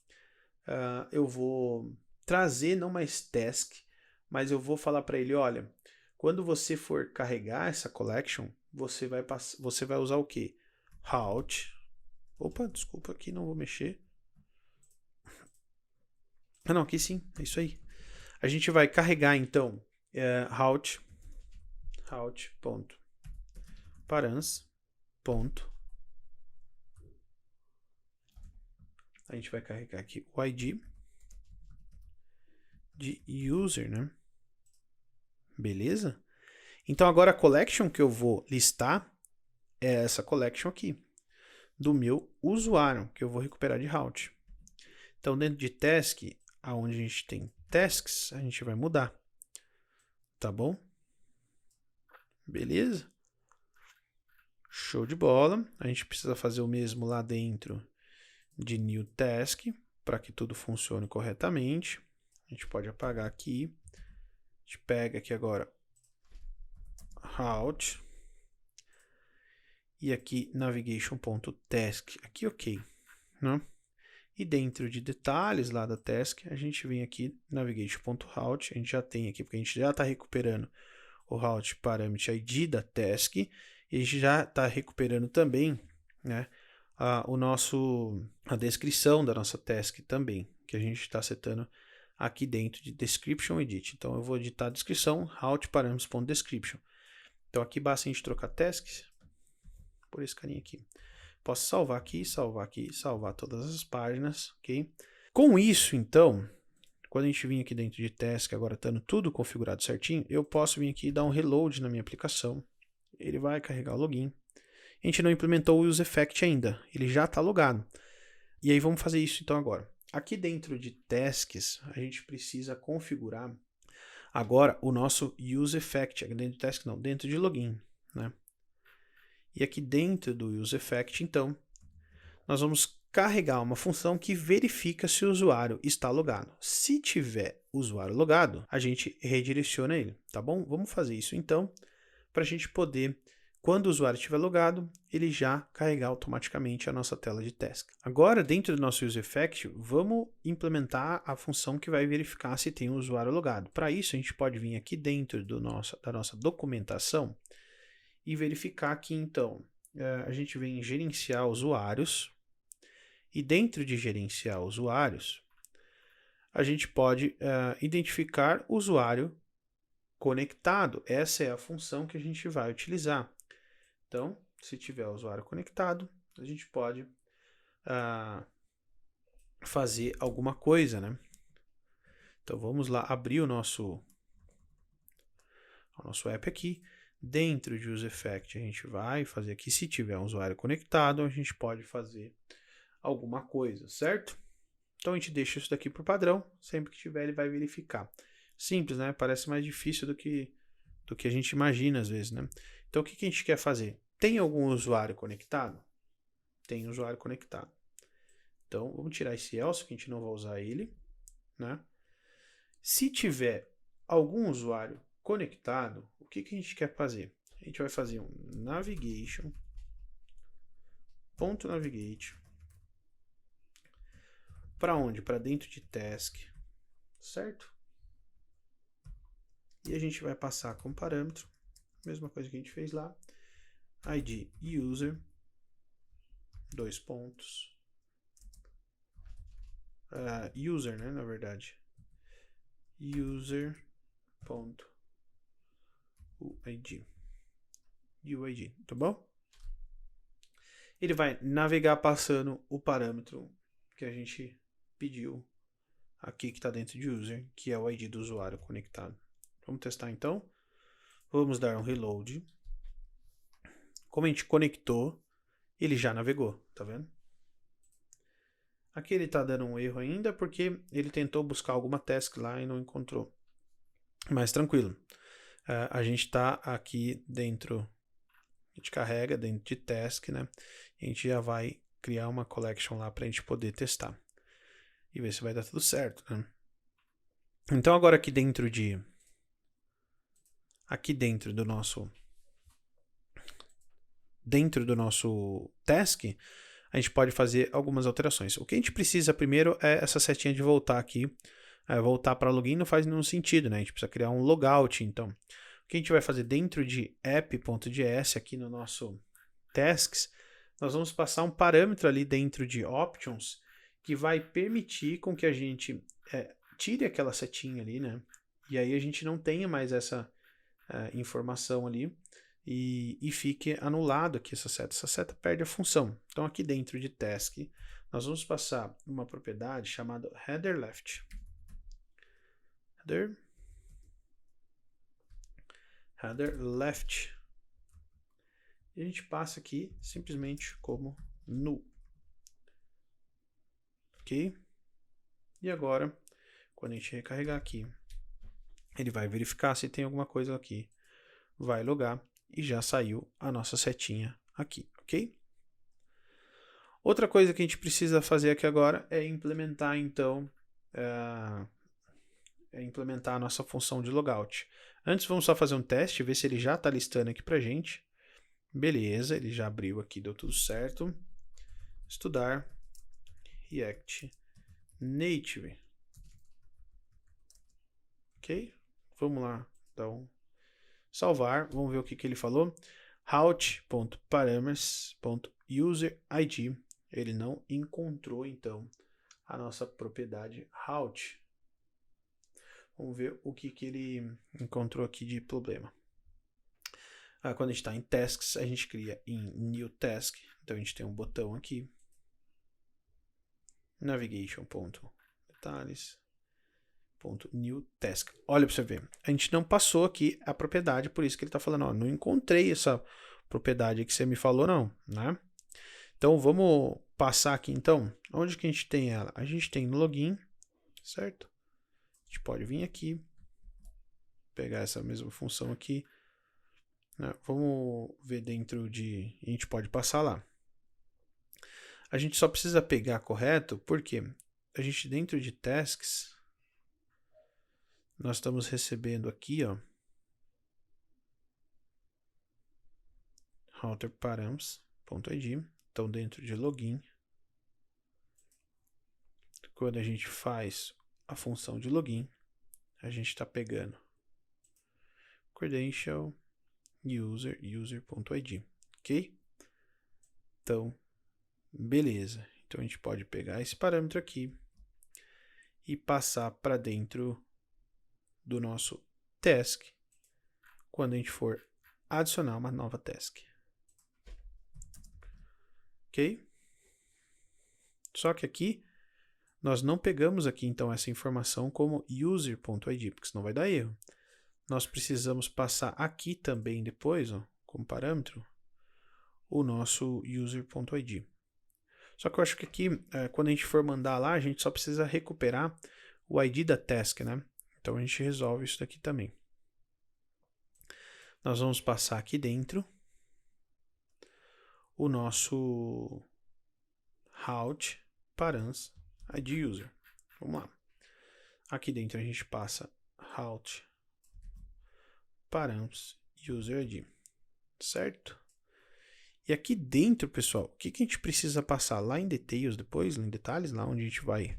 eu vou trazer não mais task, mas eu vou falar para ele, olha, quando você for carregar essa collection, você vai usar o quê? Route. Opa, desculpa, aqui não vou mexer. Não, aqui sim, é isso aí. A gente vai carregar então route.params. A gente vai carregar aqui o ID de user, né? Beleza? Então agora a collection que eu vou listar é essa collection aqui, do meu usuário, que eu vou recuperar de route. Então dentro de task, aonde a gente tem tasks, a gente vai mudar. Tá bom? Beleza? Show de bola. A gente precisa fazer o mesmo lá dentro de new task, para que tudo funcione corretamente. A gente pode apagar aqui. A gente pega aqui agora route. E aqui navigation.task. Aqui ok. Né? E dentro de detalhes lá da task, a gente vem aqui navigation.route. A gente já tem aqui, porque a gente já está recuperando o route parameter ID da task. E a gente já está recuperando também, né, a descrição da nossa task também, que a gente está setando aqui dentro de description edit. Então eu vou editar a descrição, route parameters.description. Então aqui basta a gente trocar tasks por esse carinha aqui. Posso salvar aqui, salvar todas as páginas, ok? Com isso, então, quando a gente vir aqui dentro de task, agora estando tudo configurado certinho, eu posso vir aqui e dar um reload na minha aplicação. Ele vai carregar o login. A gente não implementou o useEffect ainda, ele já está logado. E aí vamos fazer isso então agora. Aqui dentro de tasks, a gente precisa configurar agora o nosso useEffect, dentro de task não, dentro de login, né? E aqui dentro do useEffect, então, nós vamos carregar uma função que verifica se o usuário está logado. Se tiver usuário logado, a gente redireciona ele, tá bom? Vamos fazer isso então, para a gente poder, quando o usuário estiver logado, ele já carregar automaticamente a nossa tela de task. Agora, dentro do nosso useEffect, vamos implementar a função que vai verificar se tem um usuário logado. Para isso, a gente pode vir aqui dentro da nossa documentação e verificar que, então, a gente vem em gerenciar usuários, e dentro de gerenciar usuários, a gente pode identificar o usuário conectado. Essa é a função que a gente vai utilizar. Então, se tiver o usuário conectado, a gente pode fazer alguma coisa, né? Então, vamos lá abrir o nosso app aqui. Dentro de UseEffect, a gente vai fazer aqui, se tiver um usuário conectado, a gente pode fazer alguma coisa, certo? Então, a gente deixa isso daqui por padrão, sempre que tiver ele vai verificar. Simples, né? Parece mais difícil do que a gente imagina às vezes, né? Então, o que a gente quer fazer? Tem algum usuário conectado? Tem usuário conectado. Então, vamos tirar esse else, que a gente não vai usar ele, né? Se tiver algum usuário conectado, o que a gente quer fazer? A gente vai fazer um navigation.navigate para onde? Para dentro de task, certo? E a gente vai passar como parâmetro, mesma coisa que a gente fez lá, id user, dois pontos, user, né, na verdade, user.uid, tá bom? Ele vai navegar passando o parâmetro que a gente pediu aqui, que está dentro de user, que é o ID do usuário conectado. Vamos testar então. Vamos dar um reload. Como a gente conectou, ele já navegou, tá vendo? Aqui ele está dando um erro ainda porque ele tentou buscar alguma task lá e não encontrou. Mas tranquilo. A gente está aqui dentro, a gente carrega dentro de task, né? A gente já vai criar uma collection lá para a gente poder testar e ver se vai dar tudo certo, né? Então agora aqui dentro do nosso task, a gente pode fazer algumas alterações. O que a gente precisa primeiro é essa setinha de voltar aqui. Voltar para login não faz nenhum sentido, né? A gente precisa criar um logout, então. O que a gente vai fazer dentro de app.js, aqui no nosso tasks, nós vamos passar um parâmetro ali dentro de options que vai permitir com que a gente tire aquela setinha ali, né? E aí a gente não tenha mais essa informação ali e fique anulado aqui essa seta. Essa seta perde a função. Então aqui dentro de task, nós vamos passar uma propriedade chamada headerLeft. headerLeft. E a gente passa aqui simplesmente como null. Ok? E agora, quando a gente recarregar aqui, ele vai verificar se tem alguma coisa aqui, vai logar e já saiu a nossa setinha aqui, ok? Outra coisa que a gente precisa fazer aqui agora é implementar, então, implementar a nossa função de logout. Antes, vamos só fazer um teste, ver se ele já está listando aqui pra gente. Beleza, ele já abriu aqui, deu tudo certo. Estudar React Native. Ok? Vamos lá, então, salvar. Vamos ver o que ele falou. route.parameters.userid. Ele não encontrou, então, a nossa propriedade route. Vamos ver o que ele encontrou aqui de problema. Quando a gente está em tasks, a gente cria em new task. Então a gente tem um botão aqui. Navigation.detalhes.new task. Olha para você ver. A gente não passou aqui a propriedade, por isso que ele está falando, ó, não encontrei essa propriedade que você me falou, não, né? Então vamos passar aqui então. Onde que a gente tem ela? A gente tem no login, certo? A gente pode vir aqui, pegar essa mesma função aqui. Vamos ver dentro de... A gente pode passar lá. A gente só precisa pegar correto, porque a gente dentro de tasks, nós estamos recebendo aqui, ó, routerparams.id. Então dentro de login, quando a gente faz a função de login, a gente está pegando credential user.id, ok? Então, beleza. Então a gente pode pegar esse parâmetro aqui e passar para dentro do nosso task quando a gente for adicionar uma nova task. Ok? Só que aqui nós não pegamos aqui então essa informação como user.id, porque senão vai dar erro. Nós precisamos passar aqui também depois, ó, como parâmetro, o nosso user.id. Só que eu acho que aqui, quando a gente for mandar lá, a gente só precisa recuperar o ID da task, né? Então a gente resolve isso daqui também. Nós vamos passar aqui dentro o nosso route params ID user. Vamos lá. Aqui dentro a gente passa route params user ID, certo? E aqui dentro, pessoal, o que a gente precisa passar lá em details depois, em detalhes, lá onde a gente vai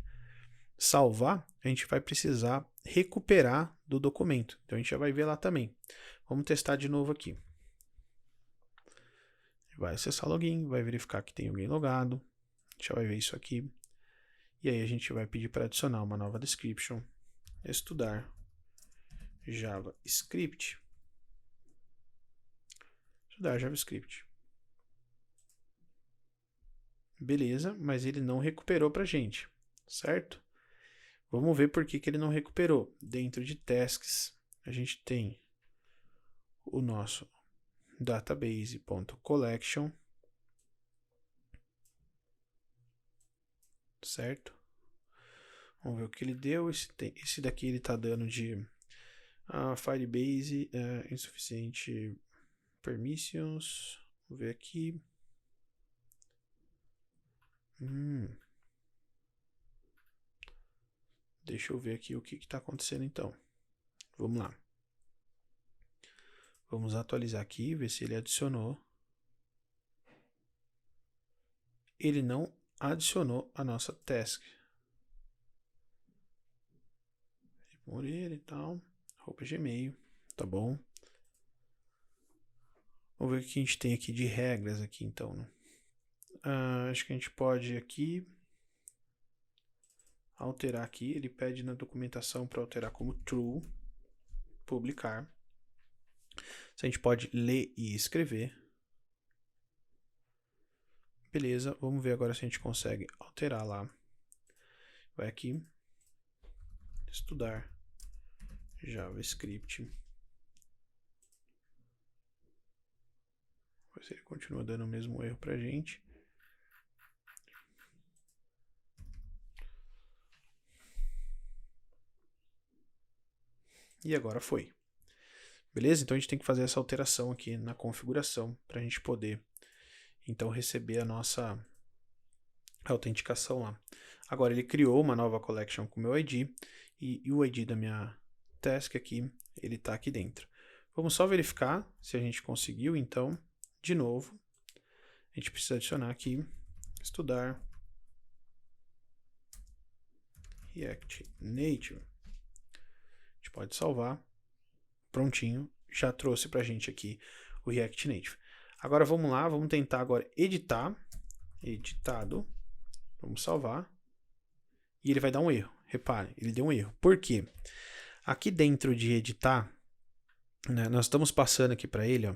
salvar, a gente vai precisar recuperar do documento. Então a gente já vai ver lá também. Vamos testar de novo aqui. Vai acessar login, vai verificar que tem alguém logado. A gente já vai ver isso aqui. E aí a gente vai pedir para adicionar uma nova description. Estudar JavaScript. Estudar JavaScript. Beleza, mas ele não recuperou para a gente, certo? Vamos ver por que ele não recuperou. Dentro de tasks, a gente tem o nosso database.collection, certo? Vamos ver o que ele deu. Esse daqui ele está dando de Firebase insuficiente permissions. Vamos ver aqui. Deixa eu ver aqui o que está acontecendo então. Vamos lá. Vamos atualizar aqui, ver se ele adicionou. Ele não adicionou a nossa task. Moreira e tal. @gmail. Tá bom. Vamos ver o que a gente tem aqui de regras aqui então, né? Acho que a gente pode aqui alterar aqui. Ele pede na documentação para alterar como true. Publicar. Se a gente pode ler e escrever. Beleza, vamos ver agora se a gente consegue alterar lá. Vai aqui. Estudar JavaScript. Ver se ele continua dando o mesmo erro pra gente. E agora foi. Beleza? Então a gente tem que fazer essa alteração aqui na configuração para a gente poder então receber a nossa autenticação lá. Agora ele criou uma nova collection com o meu ID e o ID da minha task aqui, ele está aqui dentro. Vamos só verificar se a gente conseguiu, então, de novo, a gente precisa adicionar aqui, estudar React Native. A gente pode salvar, prontinho, já trouxe para a gente aqui o React Native. Agora vamos lá, vamos tentar agora editar, editado, vamos salvar, e ele vai dar um erro. Repare, ele deu um erro. Por quê? Aqui dentro de editar, né, nós estamos passando aqui para ele ó,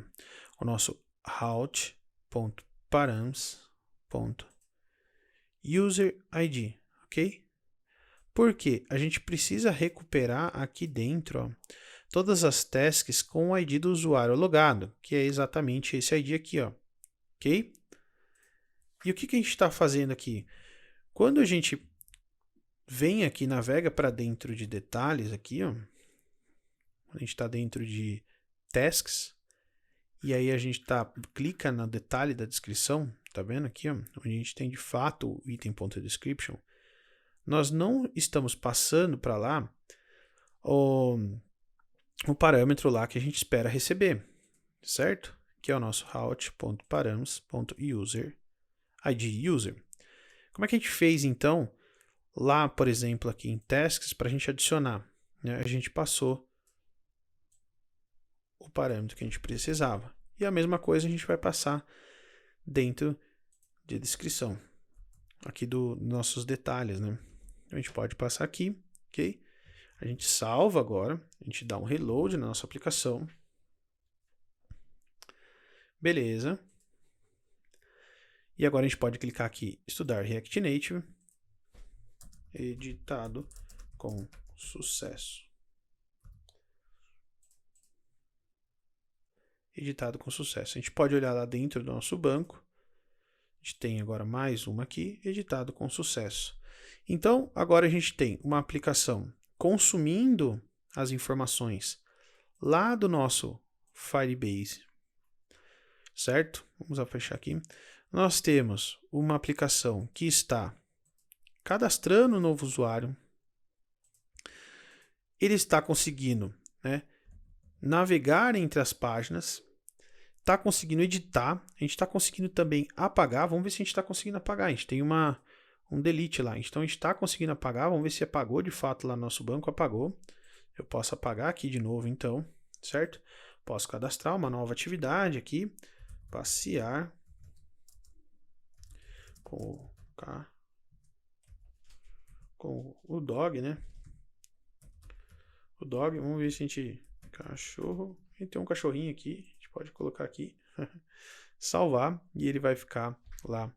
o nosso route.params.userid, ok? Porque a gente precisa recuperar aqui dentro ó, todas as tasks com o ID do usuário logado, que é exatamente esse ID aqui, ó, ok? E o que a gente está fazendo aqui? Quando a gente vem aqui, navega para dentro de detalhes aqui, ó, a gente está dentro de tasks, e aí a gente clica no detalhe da descrição, tá vendo aqui, ó, onde a gente tem de fato o item.description, nós não estamos passando para lá o parâmetro lá que a gente espera receber, certo? Que é o nosso route.params.user ID user. Como é que a gente fez então lá, por exemplo, aqui em tasks para a gente adicionar? Né? A gente passou o parâmetro que a gente precisava. E a mesma coisa a gente vai passar dentro de descrição. Aqui dos nossos detalhes, né? A gente pode passar aqui, ok? A gente salva agora, a gente dá um reload na nossa aplicação. Beleza. E agora a gente pode clicar aqui, estudar React Native, editado com sucesso. Editado com sucesso. A gente pode olhar lá dentro do nosso banco. A gente tem agora mais uma aqui, editado com sucesso. Então, agora a gente tem uma aplicação consumindo as informações lá do nosso Firebase, certo? Vamos fechar aqui. Nós temos uma aplicação que está cadastrando um novo usuário. Ele está conseguindo, né, navegar entre as páginas, está conseguindo editar, a gente está conseguindo também apagar. Vamos ver se a gente está conseguindo apagar. A gente tem um delete lá, então a gente está conseguindo apagar. Vamos ver se apagou de fato lá no nosso banco. Apagou. Eu posso apagar aqui de novo então, certo? Posso cadastrar uma nova atividade aqui, passear com o dog, né? O dog, vamos ver se a gente... Cachorro, a gente tem um cachorrinho aqui, a gente pode colocar aqui, salvar, e ele vai ficar lá,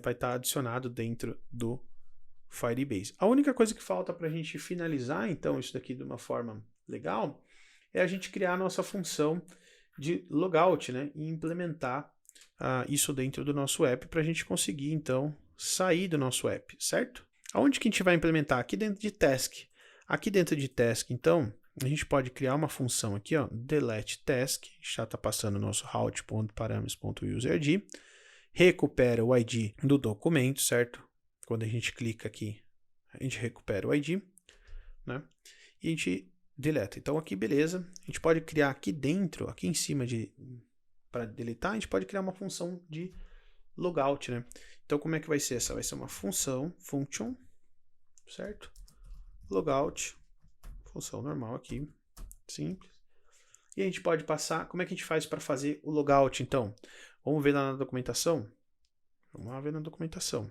vai estar adicionado dentro do Firebase. A única coisa que falta para a gente finalizar, então, isso daqui de uma forma legal, é a gente criar a nossa função de logout, né, e implementar isso dentro do nosso app para a gente conseguir, então, sair do nosso app, certo? Aonde que a gente vai implementar? Aqui dentro de task. Aqui dentro de task, então, a gente pode criar uma função aqui, ó, delete task, já está passando o nosso route.parameters.userid, recupera o ID do documento, certo? Quando a gente clica aqui, a gente recupera o ID, né? E a gente deleta. Então aqui, beleza, a gente pode criar aqui dentro, aqui em cima para deletar, a gente pode criar uma função de logout, né? Então como é que vai ser essa? Vai ser uma função, function, certo? Logout, função normal aqui, simples. E a gente pode passar, como é que a gente faz para fazer o logout então? Vamos ver lá na documentação? Vamos lá ver na documentação.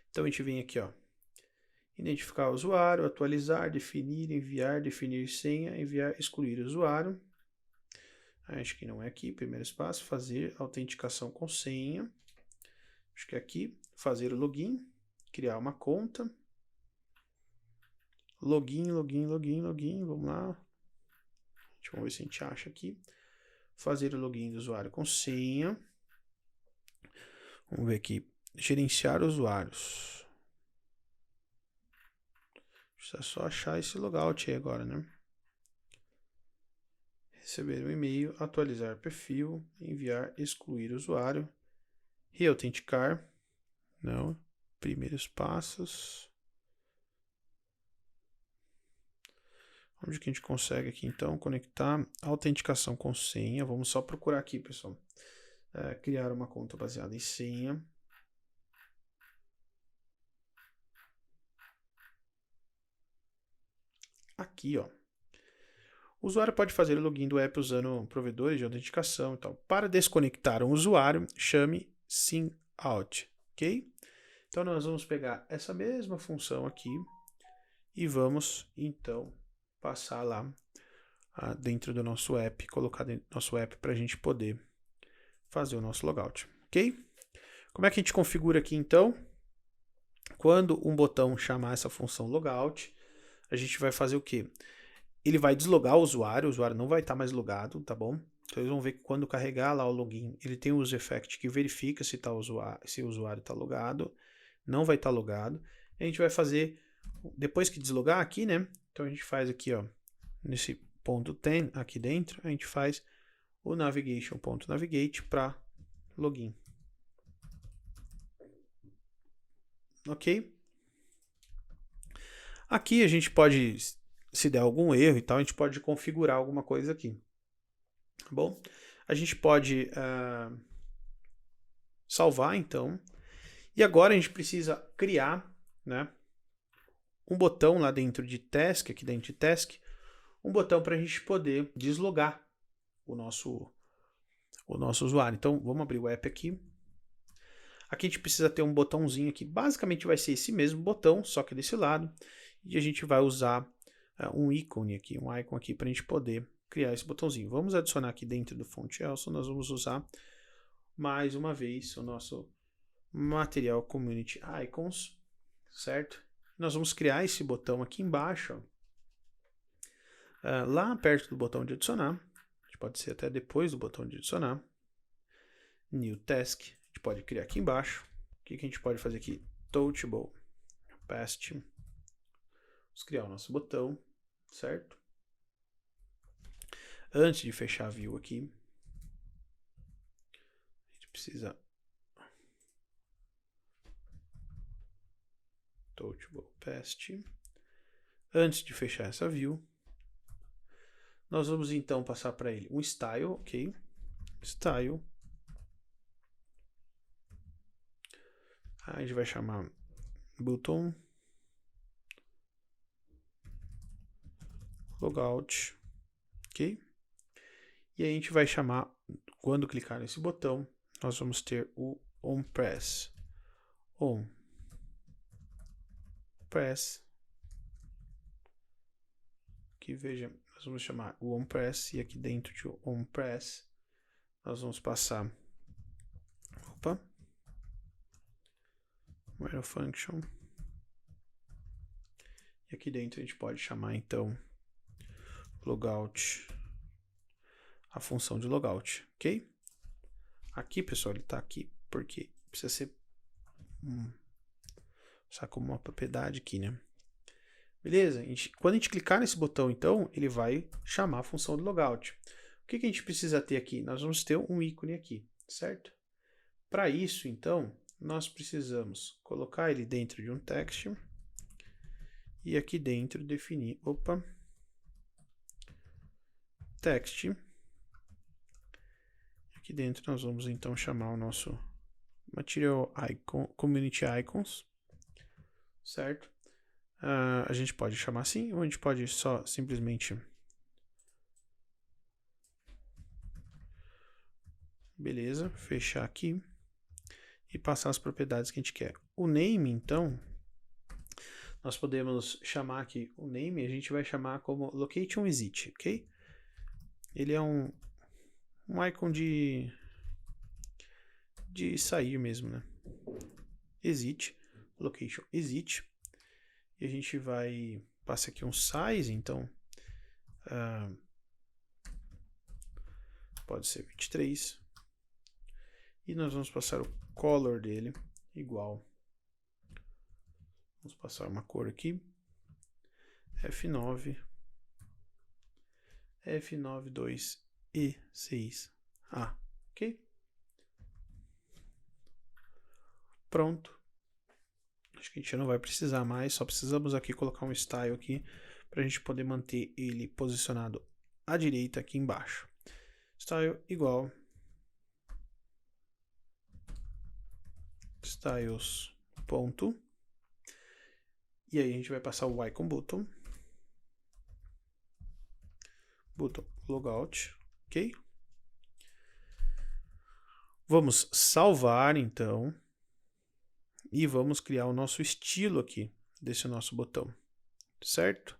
Então a gente vem aqui, ó, identificar o usuário, atualizar, definir, enviar, definir senha, enviar, excluir o usuário. Acho que não é aqui, primeiro espaço, fazer autenticação com senha. Acho que é aqui, fazer o login, criar uma conta. Login, vamos lá. Vamos ver se a gente acha aqui. Fazer o login do usuário com senha. Vamos ver aqui, gerenciar usuários. Precisa só achar esse logout aí agora, né? Receber um e-mail, atualizar perfil, enviar, excluir usuário, reautenticar. Não, primeiros passos. Onde que a gente consegue aqui então conectar autenticação com senha? Vamos só procurar aqui, pessoal. Criar uma conta baseada em senha. Aqui, ó. O usuário pode fazer o login do app usando provedores de autenticação e tal. Para desconectar um usuário, chame SIM-out, ok? Então nós vamos pegar essa mesma função aqui e vamos então passar lá dentro do nosso app, colocar dentro do nosso app para a gente poder fazer o nosso logout, ok? Como é que a gente configura aqui então? Quando um botão chamar essa função logout, a gente vai fazer o quê? Ele vai deslogar o usuário não vai estar mais logado, tá bom? Então eles vão ver que quando carregar lá o login, ele tem um user effect que verifica se o usuário está logado, não vai estar logado. A gente vai fazer, depois que deslogar aqui, né? Então a gente faz aqui, ó, nesse ponto 10 aqui dentro, a gente faz o navigation.navigate para login. Ok? Aqui a gente pode, se der algum erro e tal, a gente pode configurar alguma coisa aqui. Tá bom? A gente pode salvar, então. E agora a gente precisa criar, né, um botão lá dentro de task, aqui dentro de task, um botão para a gente poder deslogar o nosso usuário. Então, vamos abrir o app aqui. Aqui a gente precisa ter um botãozinho aqui, basicamente vai ser esse mesmo botão, só que desse lado, e a gente vai usar um ícone aqui, um icon aqui para a gente poder criar esse botãozinho. Vamos adicionar aqui dentro do Font Elson, nós vamos usar mais uma vez o nosso material Community Icons, certo? Nós vamos criar esse botão aqui embaixo, lá perto do botão de adicionar, pode ser até depois do botão de adicionar, New Task, a gente pode criar aqui embaixo. O que a gente pode fazer aqui? Touchable Past. Vamos criar o nosso botão, certo? Antes de fechar a view aqui, a gente precisa Touchable Past. Antes de fechar essa view, nós vamos então passar para ele um style, ok? Style. A gente vai chamar button logout, ok? E a gente vai chamar, quando clicar nesse botão, nós vamos ter o onPress. onPress. Aqui veja, nós vamos chamar o onPress e aqui dentro de onPress nós vamos passar Where function. E aqui dentro a gente pode chamar então logout, a função de logout, ok? Aqui, pessoal, ele está aqui porque precisa ser como uma propriedade aqui, né? Beleza? Quando a gente clicar nesse botão, então, ele vai chamar a função de logout. O que a gente precisa ter aqui? Nós vamos ter um ícone aqui, certo? Para isso, então, nós precisamos colocar ele dentro de um text e aqui dentro definir, text. Aqui dentro nós vamos então chamar o nosso material icon, community icons, certo? A gente pode chamar assim, ou a gente pode só simplesmente, beleza, fechar aqui e passar as propriedades que a gente quer. O name, então, nós podemos chamar aqui o name, a gente vai chamar como location exit, ok? Ele é um icon de sair mesmo, né? Exit, location exit. E a gente vai passar aqui um size, então pode ser 23. E nós vamos passar o color dele igual. Vamos passar uma cor aqui. F9, F92 e 6A, ok? Pronto. Acho que a gente não vai precisar mais, só precisamos aqui colocar um style aqui para a gente poder manter ele posicionado à direita aqui embaixo. Style igual styles ponto. E aí a gente vai passar o icon button logout, ok? Vamos salvar então e vamos criar o nosso estilo aqui desse nosso botão, certo?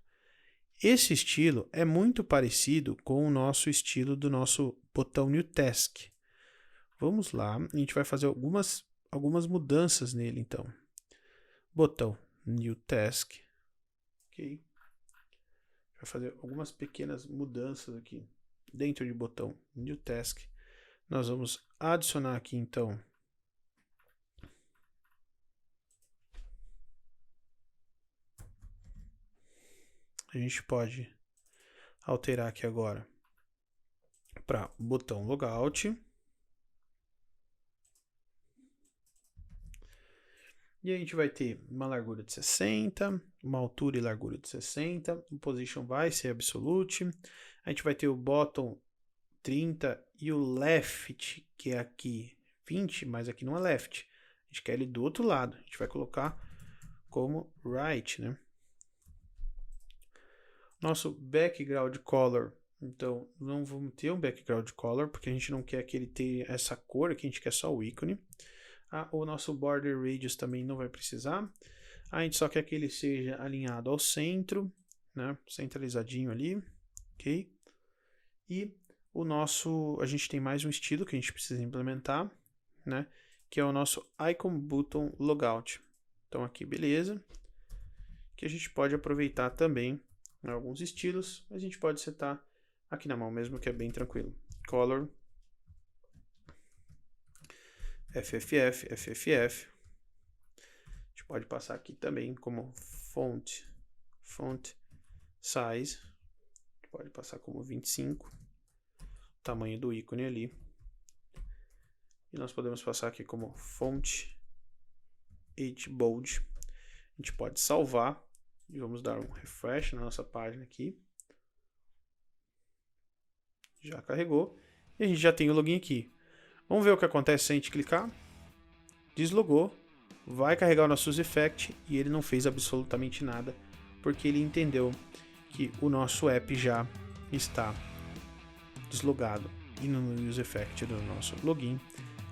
Esse estilo é muito parecido com o nosso estilo do nosso botão New Task. Vamos lá, a gente vai fazer algumas mudanças nele então. Botão New Task, ok? Vai fazer algumas pequenas mudanças aqui dentro de botão New Task. Nós vamos adicionar aqui então a gente pode alterar aqui agora para botão logout. E a gente vai ter uma largura de 60, uma altura e largura de 60, o position vai ser absolute, a gente vai ter o bottom 30 e o left, que é aqui 20, mas aqui não é left, a gente quer ele do outro lado, a gente vai colocar como right, né? Nosso background color, então não vamos ter um background color, porque a gente não quer que ele tenha essa cor aqui, a gente quer só o ícone. O nosso border radius também não vai precisar. A gente só quer que ele seja alinhado ao centro, né? Centralizadinho ali, ok? E a gente tem mais um estilo que a gente precisa implementar, né? Que é o nosso icon button logout. Então aqui, beleza. Que a gente pode aproveitar também, né, alguns estilos, mas a gente pode setar aqui na mão mesmo, que é bem tranquilo. Color, FFF, FFF. A gente pode passar aqui também como font size. Pode passar como 25. Tamanho do ícone ali. E nós podemos passar aqui como font H bold. A gente pode salvar e vamos dar um refresh na nossa página aqui. Já carregou e a gente já tem o login aqui. Vamos ver o que acontece se a gente clicar. Deslogou, vai carregar o nosso use effect e ele não fez absolutamente nada porque ele entendeu que o nosso app já está deslogado e no use effect do nosso login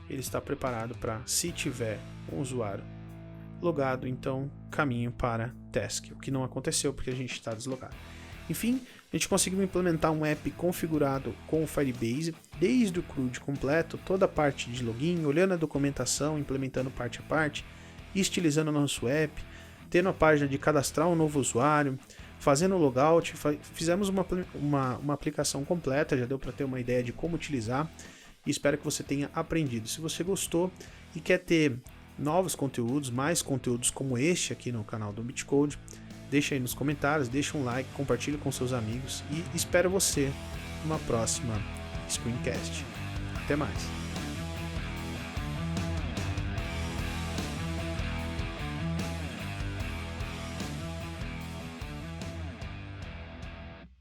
ele está preparado para, se tiver um usuário logado, então caminho para task, o que não aconteceu porque a gente está deslogado. Enfim, a gente conseguiu implementar um app configurado com o Firebase, desde o CRUD completo, toda a parte de login, olhando a documentação, implementando parte a parte, estilizando o nosso app, tendo a página de cadastrar um novo usuário, fazendo o logout, fizemos uma aplicação completa, já deu para ter uma ideia de como utilizar, e espero que você tenha aprendido. Se você gostou e quer ter novos conteúdos, mais conteúdos como este aqui no canal do Bitcode, deixa aí nos comentários, deixa um like, compartilha com seus amigos e espero você numa próxima Screencast. Até mais!